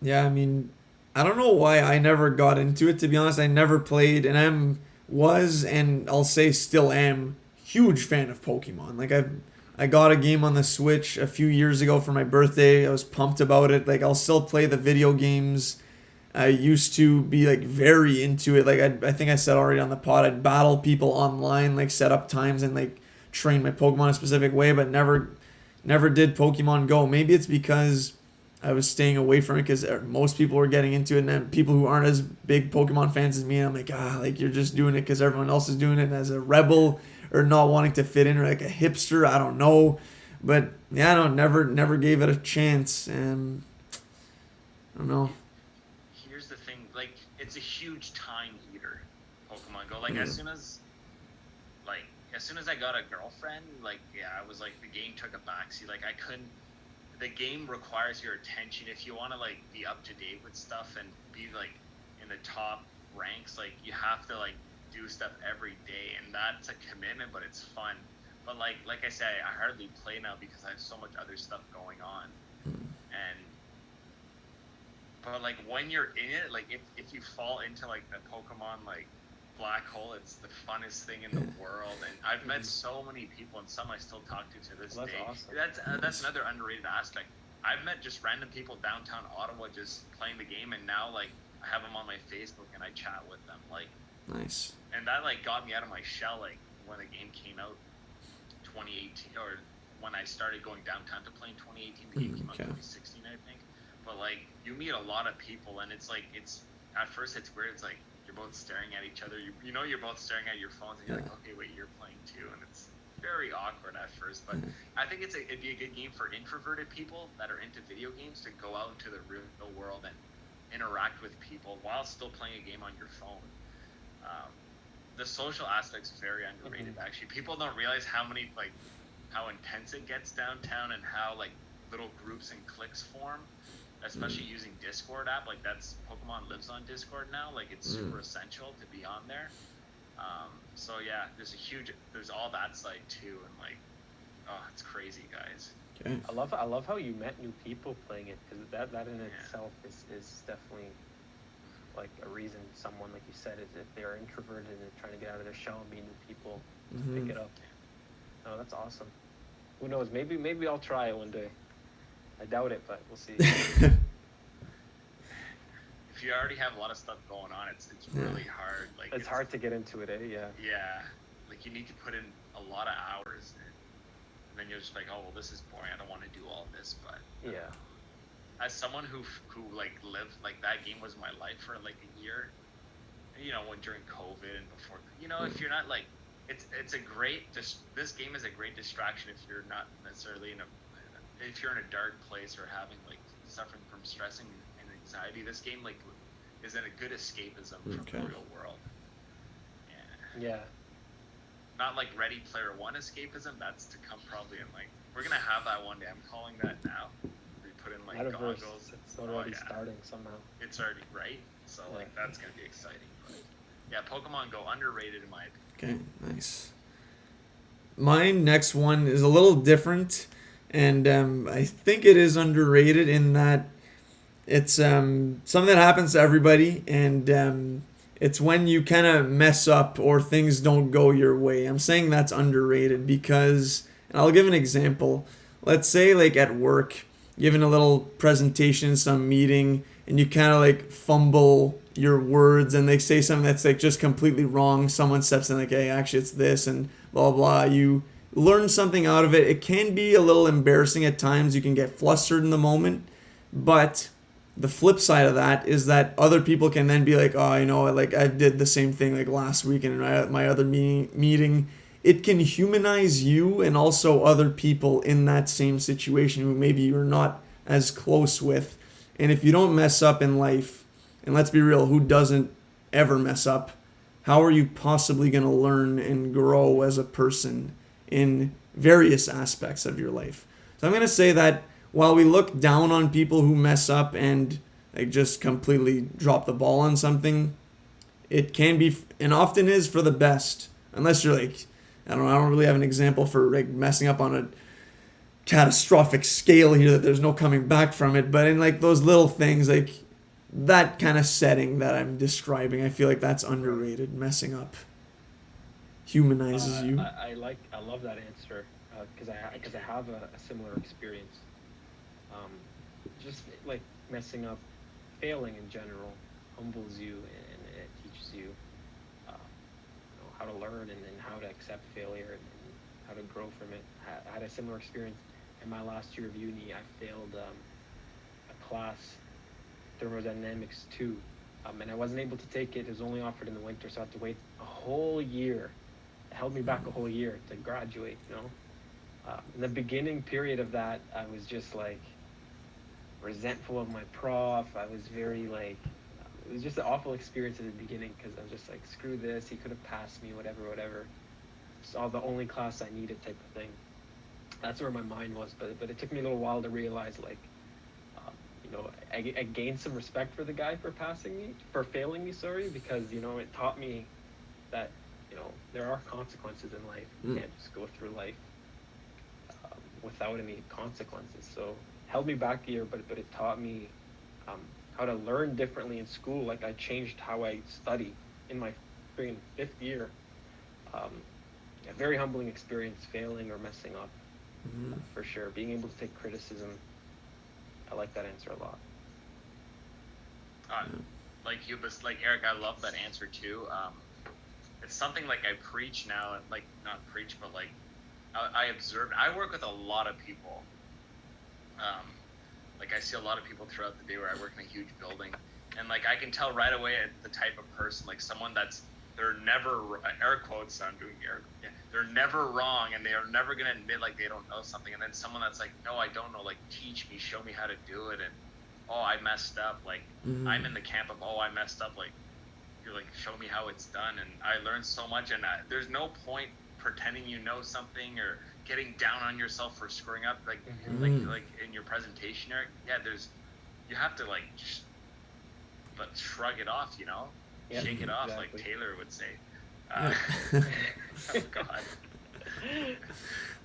Yeah, I mean, I don't know why I never got into it, to be honest. I never played, and and I'll say still am, huge fan of Pokemon. Like I got a game on the Switch a few years ago for my birthday. I was pumped about it. Like I'll still play the video games. I used to be like very into it. Like I think I said already on the pod, I'd battle people online, like set up times and like train my Pokemon a specific way, but never did Pokemon Go. Maybe it's because I was staying away from it because most people were getting into it, and then people who aren't as big Pokemon fans as me, I'm like, like you're just doing it because everyone else is doing it, and as a rebel or not wanting to fit in, or like a hipster, I don't know. But never gave it a chance. And I don't know. Here's the thing, like, it's a huge time eater, Pokemon Go. Like, Yeah. as soon as I got a girlfriend, like, yeah, I was like, the game took a backseat. Like, I couldn't. The game requires your attention if you want to like be up to date with stuff and be like in the top ranks. Like, you have to like do stuff every day, and that's a commitment, but it's fun. But like I say, I hardly play now because I have so much other stuff going on. And but like when you're in it, like if you fall into like the Pokemon like black hole, it's the funnest thing in the world. And I've met so many people, and some I still talk to this Well, that's day. awesome. That's another underrated aspect. I've met just random people downtown Ottawa just playing the game, and now like I have them on my Facebook and I chat with them. Like, Nice. and that like got me out of my shell. Like when the game came out, 2018, or when I started going downtown to play in 2018. The game came out Okay. 2016, I think. But like you meet a lot of people, and it's like at first it's weird. It's like you're both staring at each other. You know you're both staring at your phones, and you're like, okay, wait, you're playing too, and it's very awkward at first. But I think it'd be a good game for introverted people that are into video games to go out into the real world and interact with people while still playing a game on your phone. The social aspect's very underrated. Actually, people don't realize how intense it gets downtown, and how like little groups and cliques form, especially using Discord app. Like, that's Pokemon lives on Discord now. Like, it's super essential to be on there. So yeah, there's all that side too, and like, oh, it's crazy, guys. Okay. I love how you met new people playing it, because that in itself is definitely like a reason someone, like you said, is if they're introverted and they're trying to get out of their shell and meet new people, to pick it up. Oh, that's awesome. Who knows? Maybe I'll try it one day. I doubt it, but we'll see. If you already have a lot of stuff going on, it's really hard. Like, It's hard to get into it, eh? Yeah. Yeah, like you need to put in a lot of hours, and then you're just like, oh well, this is boring. I don't want to do all this. But Yeah. as someone who like lived, like, that game was my life for like a year, you know, when during COVID and before, you know, if you're not like, this game is a great distraction if you're not necessarily if you're in a dark place or having like suffering from stress and anxiety. This game like is a good escapism from the real world. Yeah. Not like Ready Player One escapism. That's to come probably in like, we're gonna have that one day. I'm calling that now. We put in like Metaverse, goggles. it's already starting somehow. It's already right. So like that's gonna be exciting. But yeah, Pokemon Go underrated in my opinion. Okay, nice. My next one is a little different, and I think it is underrated in that it's something that happens to everybody, and it's when you kind of mess up or things don't go your way. I'm saying that's underrated because, and I'll give an example. Let's say like at work, giving a little presentation, some meeting, and you kind of like fumble your words and they say something that's like just completely wrong. Someone steps in like, hey, actually it's this, and blah, blah. You learn something out of it. It can be a little embarrassing at times. You can get flustered in the moment, but the flip side of that is that other people can then be like, oh, you know, like I did the same thing like last week in my other meeting. It can humanize you and also other people in that same situation who maybe you're not as close with. And if you don't mess up in life, and let's be real, who doesn't ever mess up? How are you possibly going to learn and grow as a person in various aspects of your life? So I'm going to say that while we look down on people who mess up and like just completely drop the ball on something, it can be and often is for the best. Unless you're like, I don't really have an example for like messing up on a catastrophic scale here that there's no coming back from it. But in like those little things, like that kind of setting that I'm describing, I feel like that's underrated. Messing up humanizes you. I love that answer because I have a similar experience. Just like messing up, failing in general, humbles you and it teaches you, how to learn and how to accept failure and how to grow from it. I had a similar experience in my last year of uni. I failed a class, thermodynamics 2, and I wasn't able to take it. It was only offered in the winter, so I had to wait a whole year. It held me back a whole year to graduate, you know. In the beginning period of that, I was just like resentful of my prof. I was very like, it was just an awful experience in the beginning because I was just like, screw this, he could have passed me, whatever. It's all the only class I needed type of thing. That's where my mind was, but it took me a little while to realize like, you know, I gained some respect for the guy for failing me, sorry, because, you know, it taught me that, you know, there are consequences in life. You can't just go through life without any consequences. So held me back a year, but it taught me how to learn differently in school. Like I changed how I study in my freaking 5th year. A very humbling experience, failing or messing up, for sure. Being able to take criticism, I like that answer a lot. Like you, but like Eric, I love that answer too. It's something like I preach now, like not preach, but like I observe. I work with a lot of people. Like I see a lot of people throughout the day where I work in a huge building, and like I can tell right away the type of person, like someone they're never, air quotes, I'm doing air, yeah, they're never wrong, and they are never gonna admit like they don't know something, and then someone that's like, no, I don't know, like teach me, show me how to do it, and oh, I messed up, like I'm in the camp of, oh, I messed up, like you're like, show me how it's done, and I learned so much, and there's no point pretending you know something or getting down on yourself for screwing up, like like in your presentation, Eric. Yeah, you have to like just but shrug it off, you know, shake it off, exactly. Like Taylor would say. Oh God.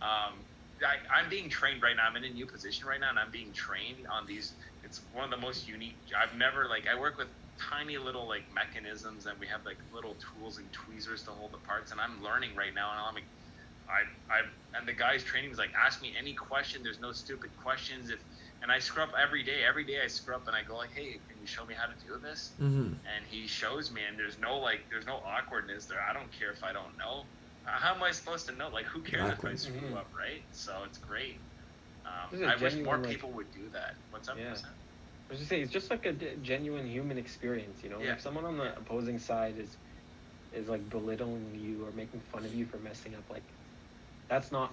I'm being trained right now. I'm in a new position right now, and I'm being trained on these. It's one of the most unique. I've never I work with tiny little like mechanisms, and we have like little tools and tweezers to hold the parts, and I'm learning right now, and I'm like, and the guy's training is like, ask me any question. There's no stupid questions. And I screw up every day. Every day I screw up, and I go like, hey, can you show me how to do this? And he shows me, and there's no awkwardness there. I don't care if I don't know. How am I supposed to know? Like, who cares if I screw up, right? So it's great. I wish more people would do that. What's up? Yeah. I was just saying, it's just like a genuine human experience, you know. Yeah. If someone on the opposing side is like belittling you or making fun of you for messing up, like that's not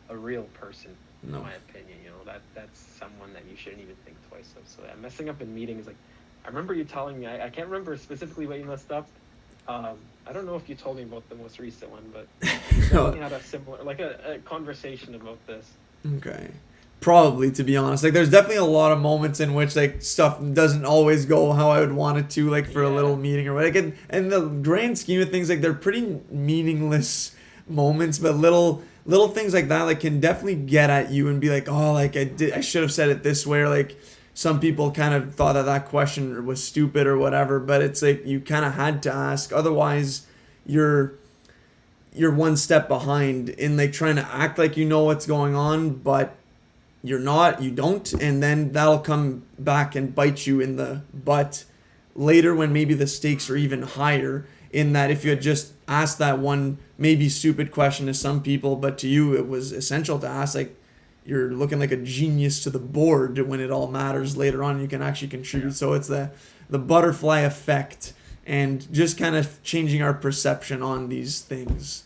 a real person, in my opinion. You know, that's someone that you shouldn't even think twice of. So messing up in meetings, like I remember you telling me, I can't remember specifically what you messed up. I don't know if you told me about the most recent one, but we definitely had a similar, like a conversation about this. Okay. Probably, to be honest. Like, there's definitely a lot of moments in which, like, stuff doesn't always go how I would want it to, like, for a little meeting or whatever. Like, and the grand scheme of things, like, they're pretty meaningless moments, but little things like that, like, can definitely get at you and be like, oh, like, I should have said it this way, or, like, some people kind of thought that question was stupid or whatever, but it's like, you kind of had to ask, otherwise you're one step behind in, like, trying to act like you know what's going on, but you don't, and then that'll come back and bite you in the butt later when maybe the stakes are even higher, in that if you had just asked that one maybe stupid question to some people, but to you it was essential to ask, like, you're looking like a genius to the board when it all matters later on, you can actually contribute. So it's the butterfly effect, and just kind of changing our perception on these things.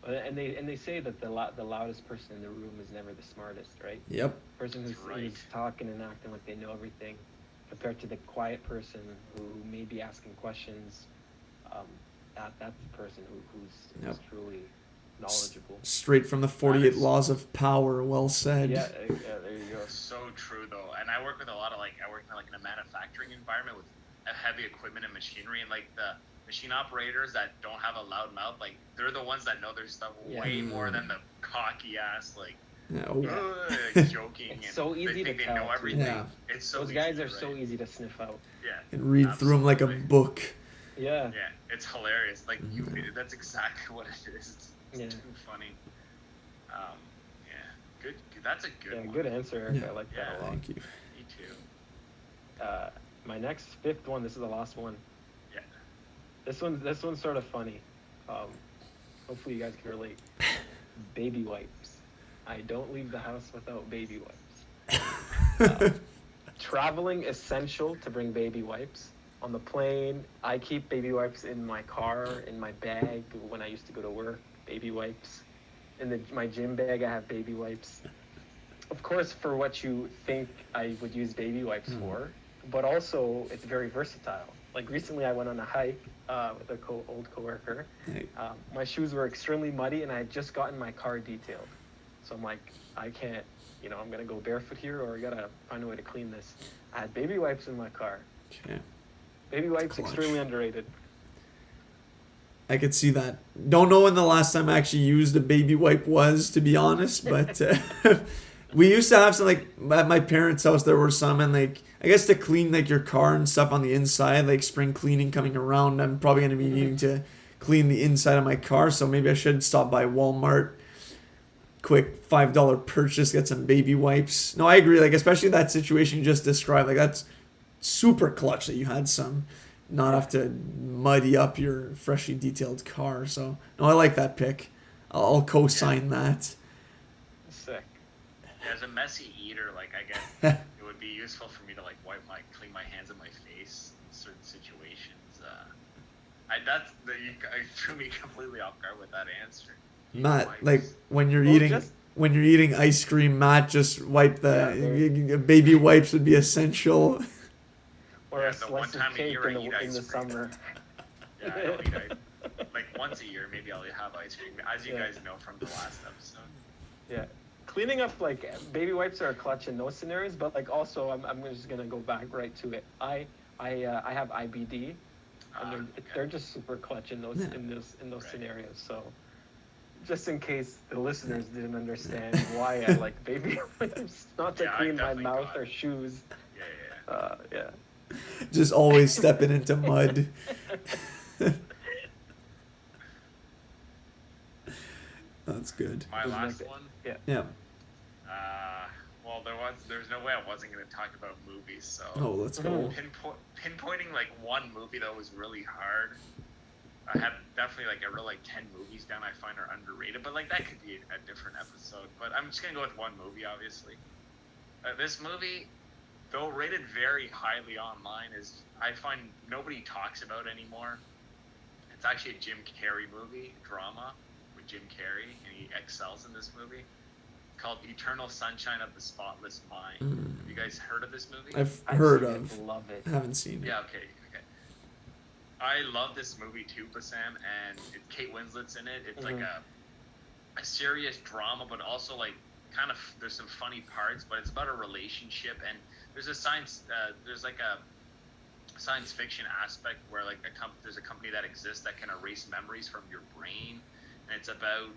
And they say that the loudest person in the room is never the smartest, right? Yep. Person who's talking and acting like they know everything, compared to the quiet person who may be asking questions. That's the person who's truly knowledgeable. Straight from the 48 Laws of Power. Well said. Yeah, there you go. So true though, and I work with a lot of I work in a manufacturing environment with heavy equipment and machinery, and like the machine operators that don't have a loud mouth, like they're the ones that know their stuff way more than the cocky ass joking. It's so easy to tell. They know everything. Yeah. It's so those guys are so easy to sniff out. Yeah. And read through them like a book. Yeah. Yeah, it's hilarious. Like that's exactly what it is. It's too funny. Good. That's a good one. Good answer, Eric. I like that a lot. Thank you. Me too. My next 5th one. This is the last one. Yeah. This one's sort of funny. Hopefully you guys can relate. Baby wipes. I don't leave the house without baby wipes. Traveling essential to bring baby wipes. On the plane, I keep baby wipes in my car, in my bag when I used to go to work. Baby wipes. In my gym bag, I have baby wipes. of course, for what you think I would use baby wipes Mm. for, but also it's very versatile. Like recently, I went on a hike with a old coworker. Hey, My shoes were extremely muddy, and I had just gotten my car detailed. So I'm like, I can't, I'm gonna go barefoot here, or I gotta find a way to clean this. I had baby wipes in my car. okay. Baby wipes Clutch. extremely underrated. I could see that. Don't know when the last time I actually used a baby wipe was, to be honest, but we used to have some, like, at my parents' house, there were some, and, like, I guess to clean, like, your car and stuff on the inside, like, spring cleaning coming around, I'm probably going to be needing to clean the inside of my car, so maybe I should stop by Walmart, quick $5 purchase, get some baby wipes. No, I agree, like, especially that situation you just described, like, that's super clutch that you had some, not have to muddy up your freshly detailed car. So no, I like that pick. I'll co-sign that. Sick. Yeah, as a messy eater, like I guess it would be useful for me to like clean my hands and my face in certain situations. I threw me completely off guard with that answer. Matt, Wipes. like when you're Well, eating just- when you're eating ice cream, Matt, just wipe the baby wipes would be essential. Or Yeah, a the one slice of time a cake year I in eat the ice cream. summer. Yeah, I don't eat like once a year, maybe I'll have ice cream. As you Yeah. guys know from the last episode. Yeah. Cleaning up, like, baby wipes are a clutch in those scenarios, but, like, also, I'm just gonna go back right to it. I have IBD, and they're just super clutch in those Yeah. in those Right. scenarios. So, just in case the listeners didn't understand why I like baby wipes, not to Yeah, I clean my definitely mouth got or it. shoes. Yeah. Yeah. Just always stepping into mud. That's good. My Who's last next? one. Yeah. Well, there's no way I wasn't gonna talk about movies. So Oh, let's go. pinpointing like one movie that was really hard. I have definitely like I wrote like 10 movies down I find are underrated, but like that could be a different episode. But I'm just gonna go with one movie, obviously. This movie, though rated very highly online, is I find nobody talks about anymore. It's actually a Jim Carrey movie, drama with Jim Carrey, and he excels in this movie. Called Eternal Sunshine of the Spotless Mind. Have you guys heard of this movie? I've I've heard seen it, of. love it. Haven't seen it. Yeah, okay. I love this movie too, Bassam, and Kate Winslet's in it. It's like a serious drama, but also like kind of there's some funny parts, but it's about a relationship, and there's a there's like a science fiction aspect where like there's a company that exists that can erase memories from your brain, and it's about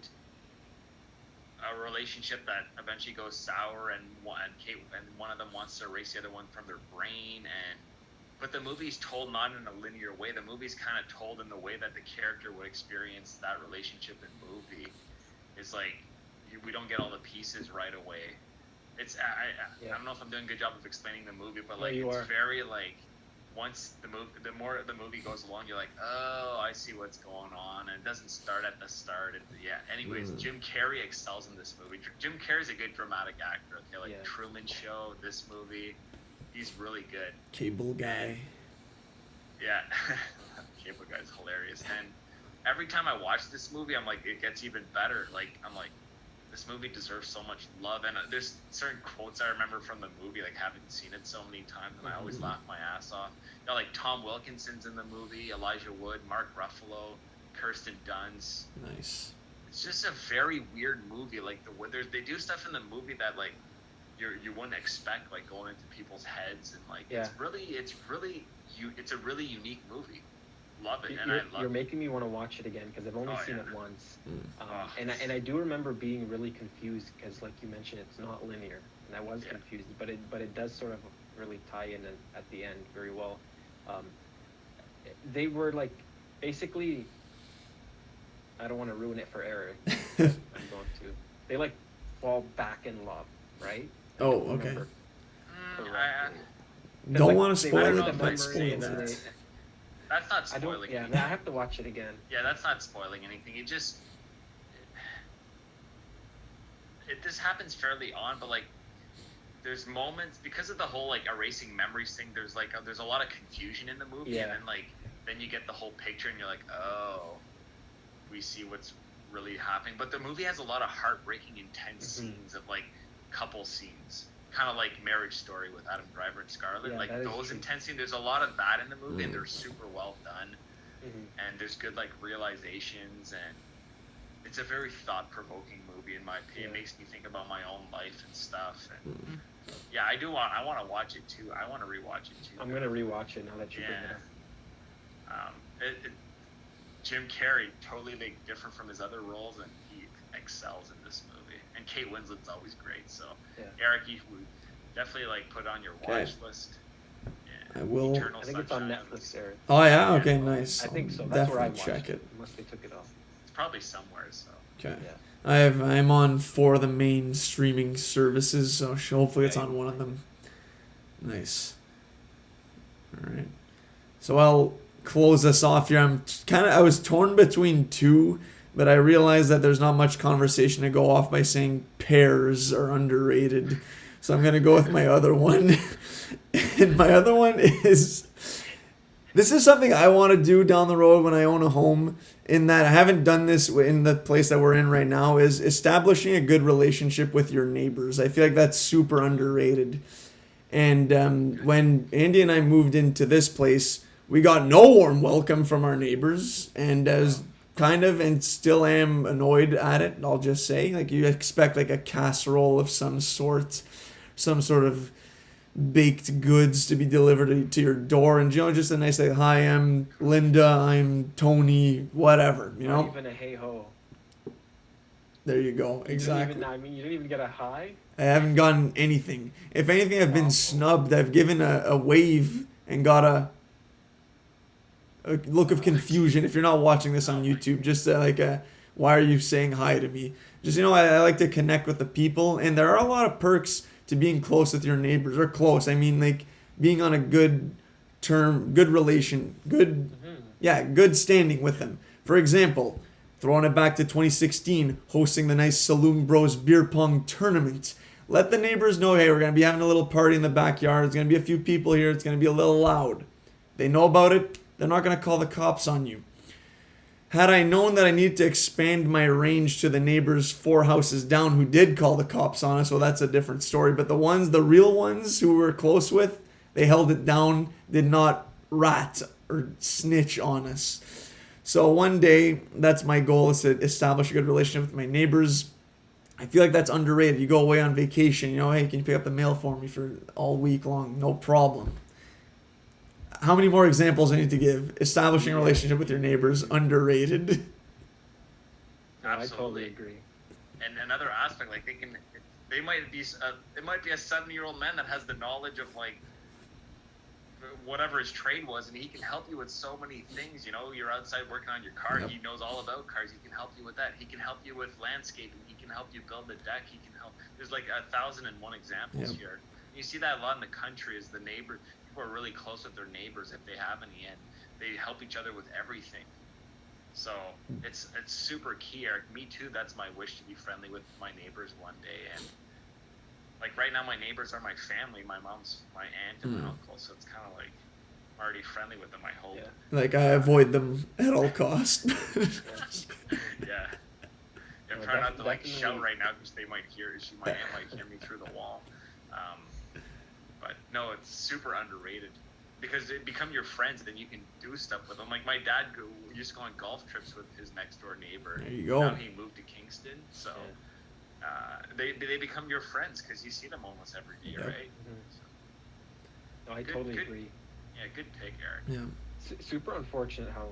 a relationship that eventually goes sour, and one of them wants to erase the other one from their brain, but the movie's told not in a linear way. The movie's kind of told in the way that the character would experience that relationship in movie. It's like we don't get all the pieces right away. I don't know if I'm doing a good job of explaining the movie, but like it's very like once the more the movie goes along, you're like, oh, I see what's going on, and it doesn't start at the start. Anyways, Jim Carrey excels in this movie. Jim Carrey's a good dramatic actor. Okay, like Truman Show, this movie, he's really good. Cable Guy. Yeah, Cable Guy's hilarious. And every time I watch this movie, I'm like, it gets even better. Like, I'm like, this movie deserves so much love. And there's certain quotes I remember from the movie, like having seen it so many times, and I always laugh my ass off. You know, like Tom Wilkinson's in the movie, Elijah Wood, Mark Ruffalo, Kirsten Dunst. Nice. It's just a very weird movie. Like they do stuff in the movie that like you wouldn't expect, like going into people's heads, and like it's a really unique movie. Love it, and I love it. You're making me want to watch it again because I've only seen it once, and I do remember being really confused because, like you mentioned, it's not linear, and I was confused, but it does sort of really tie in at the end very well. They were like basically, I don't want to ruin it for Eric. I'm going to. They like fall back in love, right? Oh, okay. Don't like, want to spoil don't know it, if but I'd spoil say it. That's not spoiling anything. I have to watch it again. Yeah, that's not spoiling anything. This happens fairly on, but like there's moments because of the whole like erasing memories thing. There's a lot of confusion in the movie, and then you get the whole picture, and you're like, oh, we see what's really happening. But the movie has a lot of heartbreaking, intense scenes of like couple scenes, kind of like Marriage Story with Adam Driver and Scarlett. Yeah, like that is those true. intense scenes. There's a lot of that in the movie, and they're super well done. Mhm. And there's good like realizations, and it's a very thought-provoking movie in my opinion. Yeah. It makes me think about my own life and stuff. And yeah, I want to watch it too. I want to rewatch it too. I'm gonna rewatch it now that you bring it Yeah. up. Jim Carrey totally like different from his other roles, and he excels in this movie. And Kate Winslet's always great. So Yeah. Eric, you would definitely like put on your watch list. Yeah. I will. Eternal I think it's on Sunshine of Netflix, the- Eric. Oh yeah, okay, nice. I think so. I'll That's where I definitely watched check it. Unless they took it off. It's probably somewhere. So Okay. Yeah. I'm on 4 of the main streaming services, so hopefully it's Yeah, on one of them. Nice. All right. So I'll close us off here. I was torn between 2, but I realized that there's not much conversation to go off by saying pears are underrated. So I'm gonna go with my other one. And my other one is, this is something I want to do down the road when I own a home, in that I haven't done this in the place that we're in right now, is establishing a good relationship with your neighbors. I feel like that's super underrated. And when Andy and I moved into this place, we got no warm welcome from our neighbors, and I was kind of, and still am, annoyed at it, I'll just say. Like, you expect like a casserole of some sort, some sort of baked goods to be delivered to your door, and just a nice like, hi, I'm Linda, I'm Tony, whatever, Not even a hey ho. There you go. Exactly. You didn't even get a hi. I haven't gotten anything. If anything, I've been Wow. snubbed. I've given a wave and got a look of confusion. If you're not watching this on YouTube, just why are you saying hi to me? Just, I like to connect with the people, and there are a lot of perks to being close with your neighbors, or close. I mean, like, being on a good term, good relation, good standing with them. For example, throwing it back to 2016, hosting the nice Saloon Bros beer pong tournament. Let the neighbors know, hey, we're going to be having a little party in the backyard. There's going to be a few people here. It's going to be a little loud. They know about it. They're not going to call the cops on you. Had I known that I needed to expand my range to the neighbors 4 houses down who did call the cops on us, well, that's a different story. But the real ones who we were close with, they held it down, did not rat or snitch on us. So one day, that's my goal, is to establish a good relationship with my neighbors. I feel like that's underrated. You go away on vacation, hey, can you pick up the mail for me for all week long? No problem. How many more examples I need to give? Establishing a relationship with your neighbors, underrated. No, I totally agree. And another aspect, like they might be, it might be a 70-year-old man that has the knowledge of like whatever his trade was, and he can help you with so many things. You're outside working on your car. Yep. He knows all about cars. He can help you with that. He can help you with landscaping. He can help you build the deck. He can help. There's like 1,001 examples Yep. here. You see that a lot in the country. Is the neighbor. People are really close with their neighbors if they have any, and they help each other with everything. So it's super key, Eric. Me too. That's my wish, to be friendly with my neighbors one day. And like right now, my neighbors are my family. My mom's my aunt and my uncle. So it's kind of like I'm already friendly with them. I hope. Yeah. Like, I avoid them at all costs. Yeah. I'm No, trying not to like definitely. shout right now because my aunt might hear me through the wall. But no, it's super underrated because they become your friends. Then you can do stuff with them. Like my dad used to go on golf trips with his next door neighbor. There you go. Now he moved to Kingston, so they become your friends because you see them almost every day, Yep. right? No, I Good- totally good. agree. Yeah, good pick, Eric. Yeah. Super unfortunate how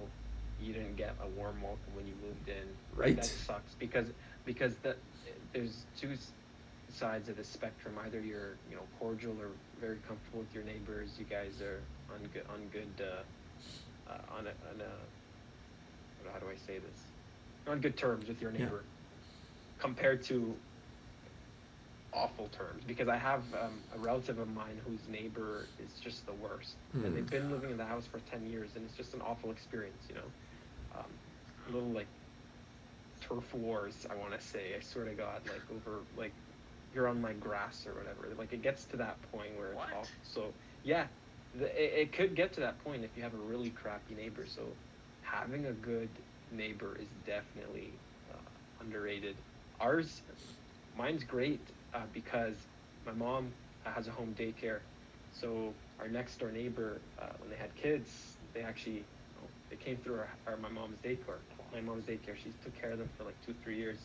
you didn't get a warm welcome when you moved in. Right. That sucks because there's 2 sides of the spectrum. Either you're cordial or very comfortable with your neighbors. You guys are on how do I say this? On good terms with your neighbor, compared to awful terms. Because I have a relative of mine whose neighbor is just the worst, and they've been living in the house for 10 years, and it's just an awful experience. Little like turf wars, I want to say. I swear to God, like over like you're on my grass or whatever. Like it gets to that point where it's What? awful. So yeah, it could get to that point if you have a really crappy neighbor. So having a good neighbor is definitely underrated. Mine's great. because my mom has a home daycare. So our next door neighbor, when they had kids, they actually they came through my mom's daycare. My mom's daycare. She took care of them for like 2-3 years.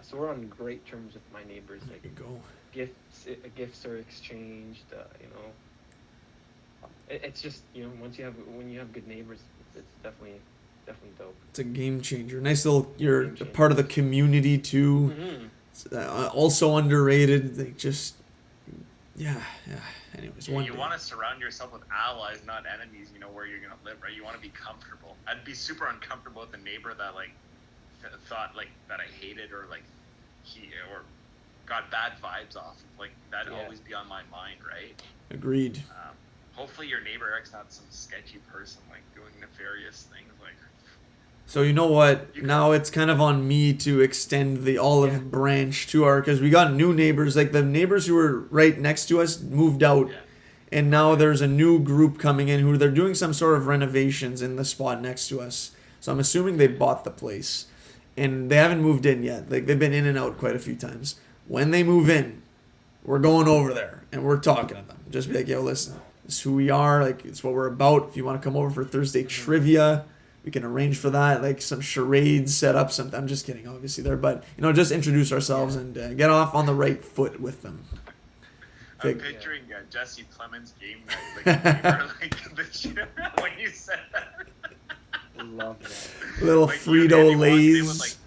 So we're on great terms with my neighbors. There Like you go. gifts are exchanged. It's just when you have good neighbors, it's definitely dope. It's a game changer. Nice little. You're Game a changer. part of the community too. Mm-hmm. Also underrated. They just. Yeah. Anyways, one You day. want to surround yourself with allies, not enemies. You know where you're gonna live, right? You want to be comfortable. I'd be super uncomfortable with a neighbor that like thought like that I hated or like or got bad vibes off. Like that'd always be on my mind, right? Agreed. Hopefully your neighbor Eric's not some sketchy person like doing nefarious things like. So you know what? Now it's kind of on me to extend the olive branch to because we got new neighbors. Like the neighbors who were right next to us moved out, and now there's a new group coming in who they're doing some sort of renovations in the spot next to us. So I'm assuming they bought the place, and they haven't moved in yet. Like they've been in and out quite a few times. When they move in, we're going over there and we're talking to them. Just be like, yo, listen, this is who we are. Like it's what we're about. If you want to come over for Thursday trivia, we can arrange for that, like some charades set up. I'm just kidding, obviously there, but just introduce ourselves and get off on the right foot with them. I'm picturing Jesse Plemons' game night, when you said that. Love that. Little like Frito Lays.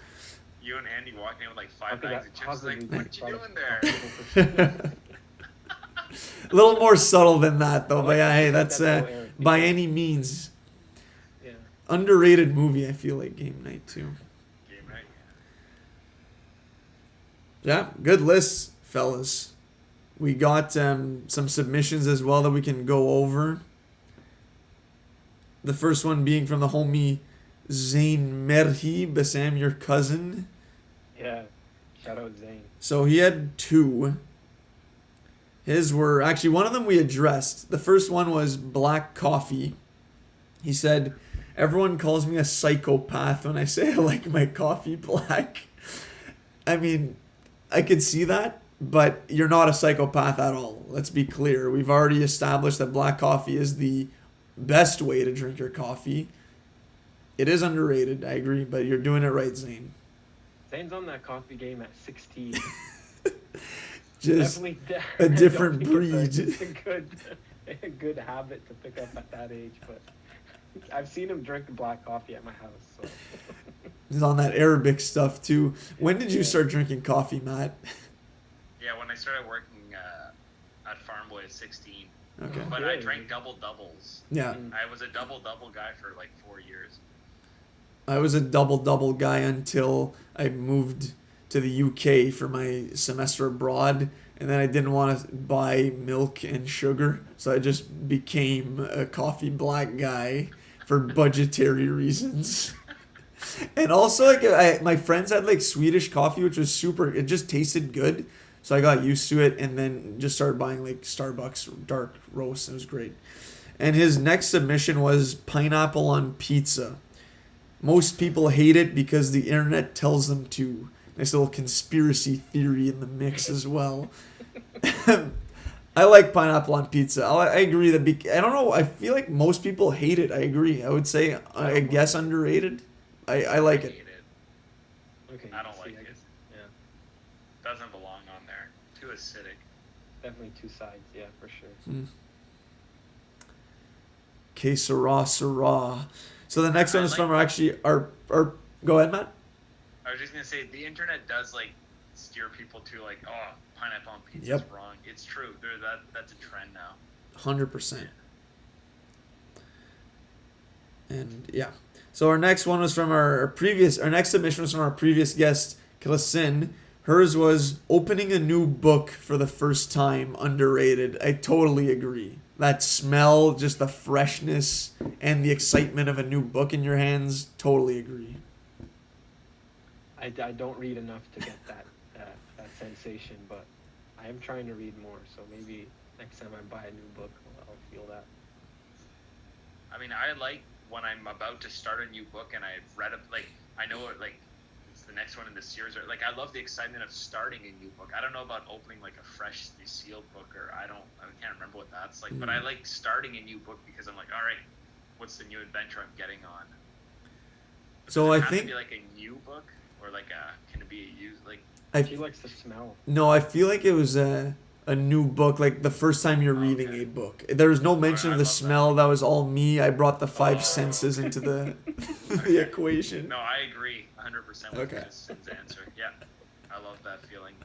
You and Andy walking in with like 5 Okay, bags of chips. Like, what you doing there? A little more subtle than that, though. But yeah, hey, that's Eric. by any means Yeah. underrated movie. I feel like game night too. Game night. Yeah, good list, fellas. We got some submissions as well that we can go over. The first one being from the homie Zain Merhi, Bassam, your cousin. Yeah. Shout out Zane. So he had two. His were actually one of them we addressed. The first one was black coffee. He said, "Everyone calls me a psychopath when I say I like my coffee black." I mean, I could see that, but you're not a psychopath at all. Let's be clear. We've already established that black coffee is the best way to drink your coffee. It is underrated, I agree, but you're doing it right, Zane. Zane's on that coffee game at 16. Just Definitely a different I don't think breed. It's a good habit to pick up at that age, but I've seen him drink black coffee at my house. So. He's on that Arabic stuff too. When did you start drinking coffee, Matt? Yeah, when I started working at Farm Boy at 16. Okay. But I drank double-doubles. Yeah. I was a double-double guy for like 4 years. I was a double guy until I moved to the UK for my semester abroad, and then I didn't want to buy milk and sugar, so I just became a coffee black guy for budgetary reasons. And also, like, my friends had like Swedish coffee, which was super. It just tasted good, so I got used to it, and then just started buying like Starbucks dark roast. It was great. And his next submission was pineapple on pizza. Most people hate it because the internet tells them to. Nice little conspiracy theory in the mix as well. I like pineapple on pizza. I agree that I don't know. I feel like most people hate it. I agree. I would say I guess underrated. I like it. Hate it. Okay. I don't like it. Yeah. Doesn't belong on there. Too acidic. Definitely two sides. Yeah, for sure. Que sera. So the next one is from our. Go ahead, Matt. I was just gonna say the internet does like steer people to like, oh, pineapple on pizza is wrong. It's true. That's a trend now. 100%. And yeah. So our next one was from our next submission was from our previous guest, Klasin. Hers was opening a new book for the first time, underrated. I totally agree. That smell, just the freshness and the excitement of a new book in your hands, totally agree. I don't read enough to get that sensation, but I am trying to read more. So maybe next time I buy a new book, I'll feel that. I mean, I like when I'm about to start a new book and I've read it, like I know it, like it's the next one in the series, or like I love the excitement of starting a new book. I don't know about opening like a freshly sealed book, or I can't remember what that's like, but I like starting a new book because I'm like, all right, what's the new adventure I'm getting on? But So does it I have think to be like a new book, or like can it be a used like? She likes the smell. no, I feel like it was a new book, like the first time you're reading Okay. a book. There was no mention I of the love smell. That was all me. I brought the five senses okay. into the the Okay. equation. No, I agree 100% with Okay. Kristen's answer. Yeah, I love that feeling.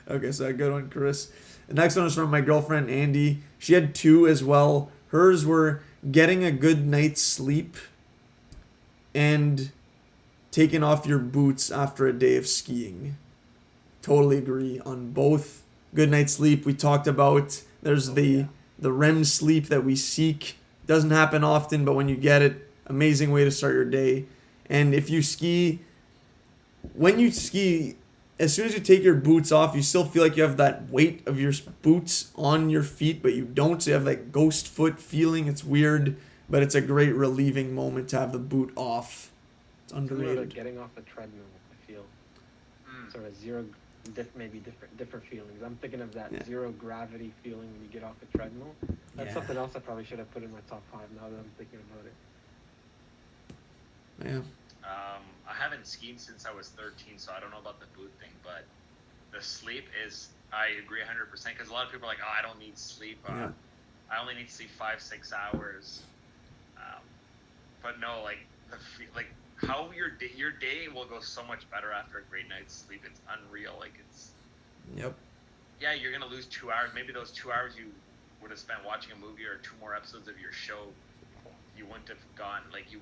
Okay, so a good one, Chris. The next one is from my girlfriend Andy. She had two as well. Hers were getting a good night's sleep and taking off your boots after a day of skiing. Totally agree on both. Good night's sleep we talked about. There's the REM sleep that we seek. Doesn't happen often, but when you get it, amazing way to start your day. And if you ski, when you ski, as soon as you take your boots off, you still feel like you have that weight of your boots on your feet, but you don't. So you have that ghost foot feeling. It's weird, but it's a great relieving moment to have the boot off. It's Similar to underrated. getting off the treadmill, I feel. Sort of maybe different feelings. I'm thinking of that zero gravity feeling when you get off the treadmill. That's something else I probably should have put in my top 5 now that I'm thinking about it. Yeah. I haven't skied since I was 13, so I don't know about the boot thing, but the sleep is, I agree 100%, because a lot of people are like, oh, I don't need sleep. I only need to sleep 5-6 hours. But no, like how your day will go so much better after a great night's sleep. It's unreal. Like it's. Yep. Yeah, you're gonna lose 2 hours. Maybe those 2 hours you would have spent watching a movie or 2 more episodes of your show, you wouldn't have gone, like you're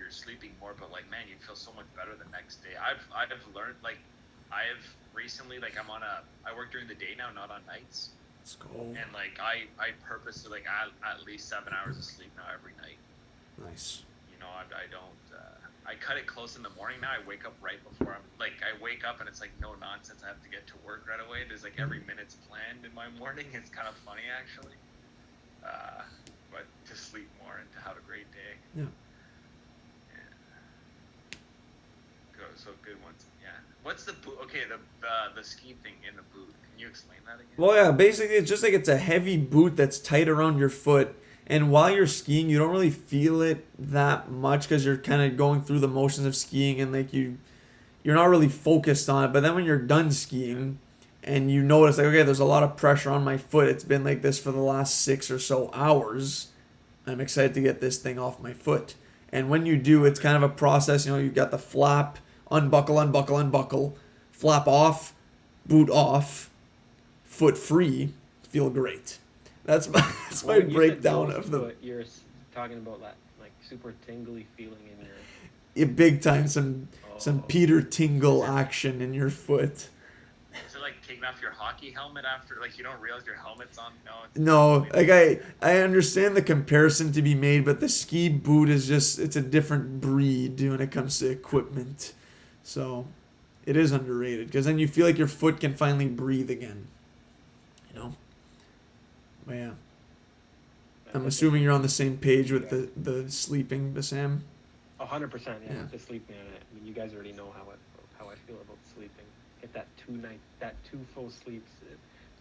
sleeping more, but like man, you'd feel so much better the next day. I've learned, like I have recently, like I work during the day now, not on nights. Let's go. And like I purposely like at least 7 hours of sleep now every night. Nice. You know, I don't I cut it close in the morning now. I wake up right before I wake up and it's like no nonsense. I have to get to work right away. There's like every minute's planned in my morning. It's kind of funny actually. But to sleep more and to have a great day. Yeah. So good ones. Yeah. What's the boot? Okay, the ski thing in the boot. Can you explain that again? Well, yeah, basically it's just like it's a heavy boot that's tight around your foot. And while you're skiing, you don't really feel it that much because you're kind of going through the motions of skiing and like you're not really focused on it. But then when you're done skiing and you notice like, okay, there's a lot of pressure on my foot. It's been like this for the last 6 or so hours. I'm excited to get this thing off my foot. And when you do, it's kind of a process. You know, you got the flap, unbuckle, flap off, boot off, foot free, feel great. That's my breakdown of the. You're talking about that like super tingly feeling in your. Yeah, big time, some Peter Tingle action in your foot. Is it like taking off your hockey helmet after, like you don't realize your helmet's on? No, like I understand the comparison to be made, but the ski boot is it's a different breed when it comes to equipment. So it is underrated because then you feel like your foot can finally breathe again. You know? But yeah. I'm assuming you're on the same page with the sleeping, Bassam. 100%, yeah. The sleeping. I mean, you guys already know how I feel about sleeping. Get that 2 full sleeps,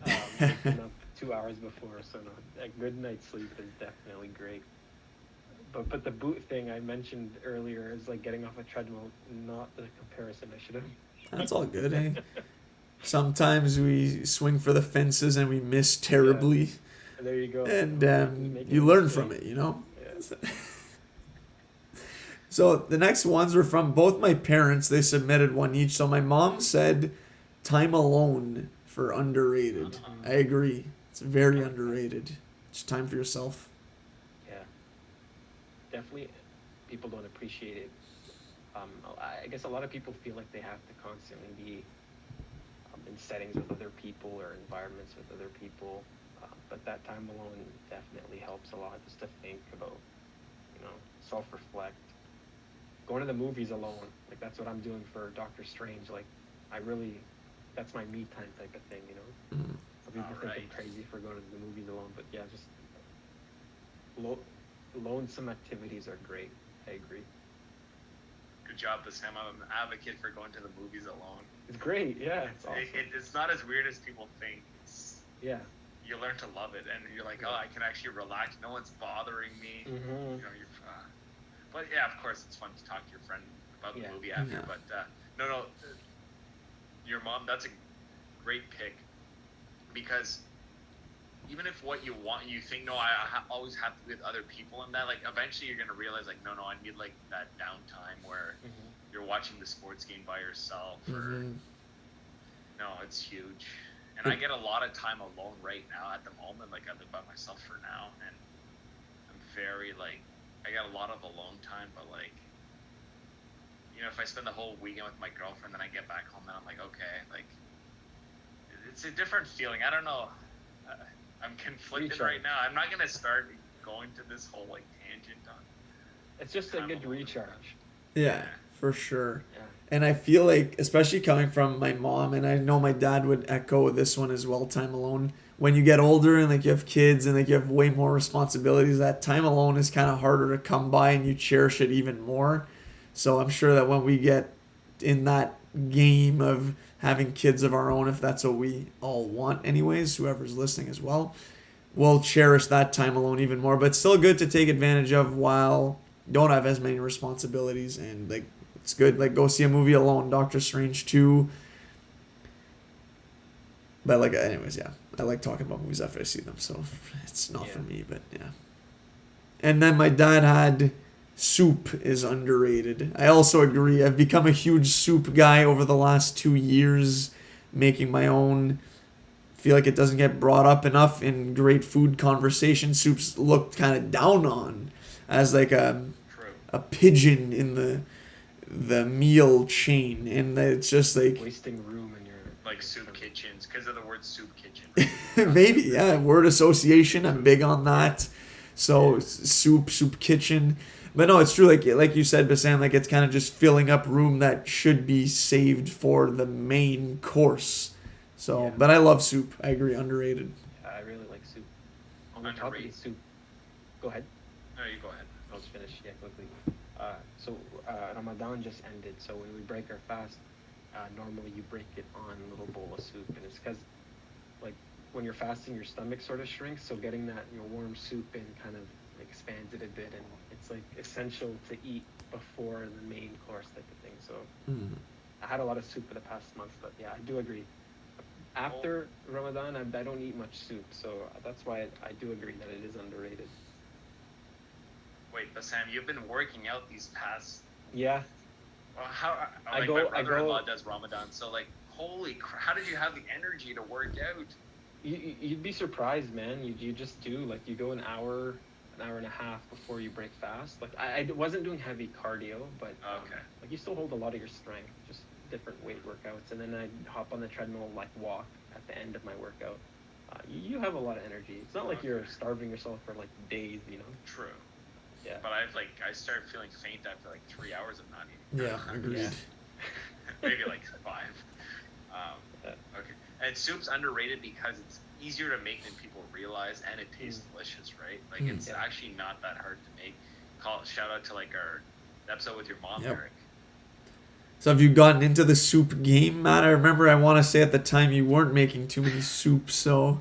waking up 2 hours before. So no, a good night's sleep is definitely great. But the boot thing I mentioned earlier is like getting off a treadmill. Not the comparison I should have. That's all good, eh? Sometimes we swing for the fences and we miss terribly. Yeah. There you go. And you learn from it, you know? Yeah. So the next ones were from both my parents. They submitted one each. So my mom said time alone for underrated. I agree. It's very underrated. Just time for yourself. Yeah. Definitely people don't appreciate it. I guess a lot of people feel like they have to constantly be in settings with other people or environments with other people. But that time alone definitely helps a lot, just to think about, self-reflect. Going to the movies alone, like that's what I'm doing for Doctor Strange. Like, that's my me time type of thing, Mm. Some people think I'm crazy for going to the movies alone, but yeah, just lonesome activities are great. I agree. Good good job this time. I'm an advocate for going to the movies alone. It's great. Yeah, it's awesome. It's not as weird as people think. Yeah. You learn to love it, and you're like, oh, I can actually relax. No one's bothering me. Mm-hmm. You know, but yeah, of course, it's fun to talk to your friend about the movie after. Yeah. But no, your mom, that's a great pick, because even if what you want, you think, no, I always have to be with other people, and that, like, eventually you're gonna realize, like, no, I need like that downtime where you're watching the sports game by yourself. Or no, it's huge. And I get a lot of time alone right now at the moment. Like, I live by myself for now, and I'm very, like, I got a lot of alone time, but, like, you know, if I spend the whole weekend with my girlfriend, then I get back home, and I'm like, okay, like, it's a different feeling. I don't know. I'm conflicted right now. I'm not gonna start going to this whole, like, tangent on. It's just a good recharge. Yeah, for sure. Yeah. And I feel like, especially coming from my mom, and I know my dad would echo this one as well, time alone. When you get older and, like, you have kids and, like, you have way more responsibilities, that time alone is kind of harder to come by, and you cherish it even more. So I'm sure that when we get in that game of having kids of our own, if that's what we all want anyways, whoever's listening as well, we'll cherish that time alone even more. But still good to take advantage of while you don't have as many responsibilities, and, like, it's good. Like, go see a movie alone. Doctor Strange 2. But, like, anyways, yeah. I like talking about movies after I see them, so it's not for me, but yeah. And then my dad had soup is underrated. I also agree. I've become a huge soup guy over the last 2 years, making my own. Feel like it doesn't get brought up enough in great food conversation. Soup's looked kind of down on as, like, a pigeon in the meal chain, and it's just like wasting room in your, like, soup kitchens because of the word soup kitchen. maybe, yeah, word association. I'm big on that. So soup kitchen. But no, it's true. Like you said, Bassam, like, it's kind of just filling up room that should be saved for the main course. So, but I love soup. I agree, underrated. I really like soup. On the topic of soup, go ahead. No, you go ahead. I'll just finish quickly. So Ramadan just ended. So when we break our fast, normally you break it on a little bowl of soup, and it's because, like, when you're fasting, your stomach sort of shrinks. So getting that warm soup in kind of expands it a bit, and it's, like, essential to eat before the main course type of thing. So I had a lot of soup for the past month, but yeah, I do agree. After Ramadan, I don't eat much soup, so that's why I do agree that it is underrated. Wait, but Sam, you've been working out these past. Yeah. Well, how? Like, my brother-in-law does Ramadan, so, like, holy crap! How did you have the energy to work out? You'd be surprised, man. You just do, like, you go an hour and a half before you break fast. Like, I wasn't doing heavy cardio, but like, you still hold a lot of your strength, just different weight workouts, and then I'd hop on the treadmill, like, walk at the end of my workout. You have a lot of energy. It's not like you're starving yourself for, like, days, you know. True. Yeah. But I started feeling faint after, like, 3 hours of not eating. Yeah, agreed. Yeah. Maybe, like, 5. Okay. And soup's underrated because it's easier to make than people realize, and it tastes delicious, right? Like, it's actually not that hard to make. Shout out to, like, our episode with your mom, Eric. So have you gotten into the soup game, Matt? I remember, I want to say at the time you weren't making too many soups, so...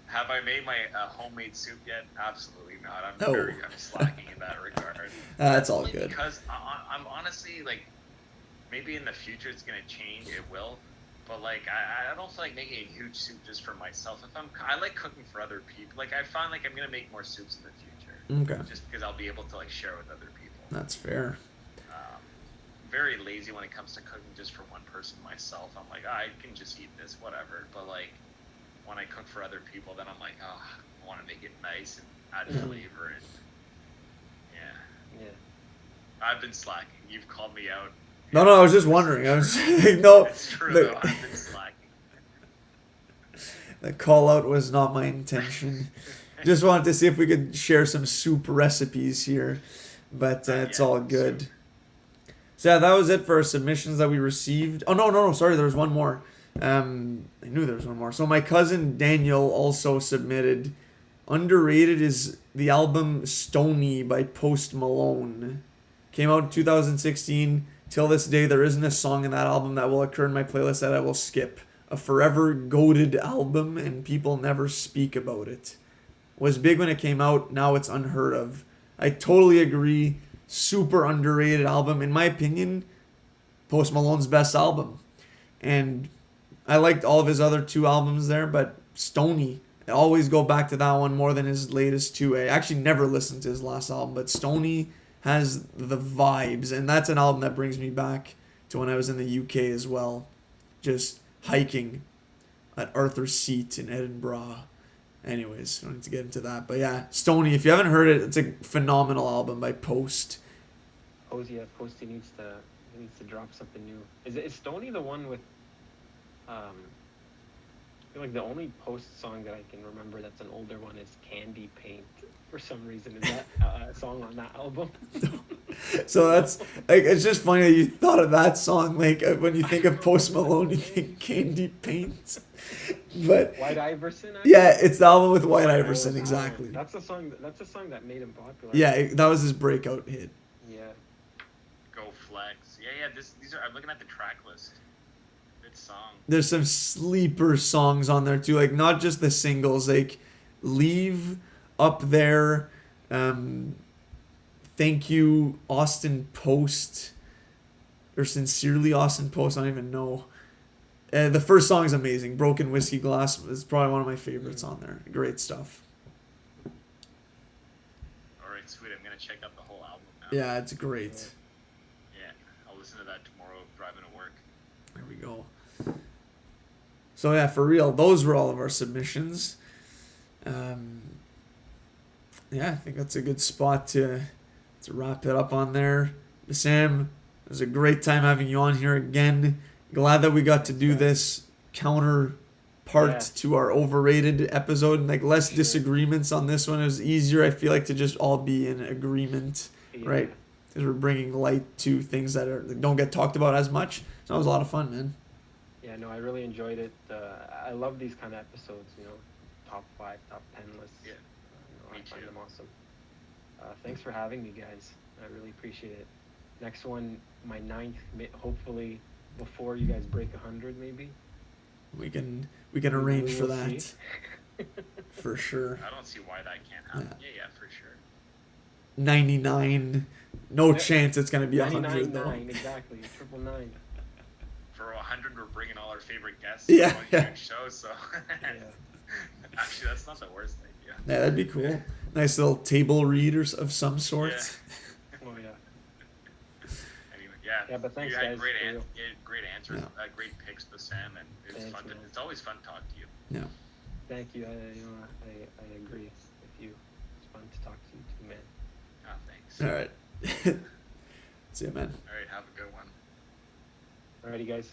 Have I made my homemade soup yet? Absolutely not. I'm slacking in that regard. That's all good. Because I'm honestly, like, maybe in the future it's gonna change. It will, but, like, I don't feel like making a huge soup just for myself. I like cooking for other people. Like, I find, like, I'm gonna make more soups in the future. Okay. Just because I'll be able to, like, share with other people. That's fair. Very lazy when it comes to cooking just for one person myself. I'm like, I can just eat this, whatever. But, like, when I cook for other people, then I'm like, I want to make it nice and add flavor, and I've been slacking. You've called me out. No, I was just wondering. I was no. It's true, though. I've been slacking. The call out was not my intention. Just wanted to see if we could share some soup recipes here, but it's all good. Soup. So yeah, that was it for our submissions that we received. Oh no, sorry, there was one more. I knew there was one more. So my cousin Daniel also submitted. Underrated is the album Stoney by Post Malone. Came out in 2016. Till this day, there isn't a song in that album that will occur in my playlist that I will skip. A forever goated album, and people never speak about it. Was big when it came out. Now it's unheard of. I totally agree. Super underrated album. In my opinion, Post Malone's best album. And I liked all of his other 2 albums there, but Stoney, I always go back to that one more than his latest 2. I actually never listened to his last album, but Stoney has the vibes, and that's an album that brings me back to when I was in the UK as well. Just hiking at Arthur's Seat in Edinburgh. Anyways, I don't need to get into that. But yeah, Stoney, if you haven't heard it, it's a phenomenal album by Post. Posty needs to drop something new. Is Stoney the one with I feel like the only Post song that I can remember that's an older one is Candy Paint for some reason. Is that a song on that album? So that's like, it's just funny that you thought of that song. Like when you think of Post Malone, you think Candy Paint. But White Iverson. Actually? Yeah, it's the album with White Iverson, exactly. That's a song that made him popular. Yeah, that was his breakout hit. Yeah. Go Flex. Yeah. These are. I'm looking at the track list. Good song. There's some sleeper songs on there too, like not just the singles, like Leave, Up There, Thank You, Austin Post, or Sincerely Austin Post, I don't even know. The first song is amazing. Broken Whiskey Glass is probably one of my favorites on there. Great stuff. Alright, sweet. I'm gonna check out the whole album now. Yeah, it's great. Yeah, I'll listen to that tomorrow driving to work. There we go. So yeah, for real, those were all of our submissions. Yeah, I think that's a good spot to wrap it up on there. Sam, it was a great time having you on here again. Glad that we got to do this counterpart to our overrated episode, and like less disagreements on this one. It was easier, I feel like, to just all be in agreement, right? Because we're bringing light to things that don't get talked about as much. So that was a lot of fun, man. Yeah, no, I really enjoyed it. I love these kind of episodes, top 5, top 10 lists. Yeah, I find them awesome. Thanks for having me, guys. I really appreciate it. Next one, my 9th, hopefully before you guys break 100, maybe. We can arrange for that. See. For sure. I don't see why that can't happen. Yeah, for sure. 99. No chance it's gonna be 100 though. 99, exactly. 999. For 100, we're bringing all our favorite guests. Yeah. On your show, so. Actually, that's not the worst idea. Yeah, that'd be cool. Nice little table readers of some sort. Yeah. Oh yeah. Anyway, yeah. Yeah, but thanks, you had guys. great answers, Yeah. Great picks, Bassam, and Thanks, man. it's always fun to talk to you. Yeah. Thank you. I agree with you. It's fun to talk to you too, man. Oh, thanks. All right. See you, man. All right, have a good one. Alrighty, guys.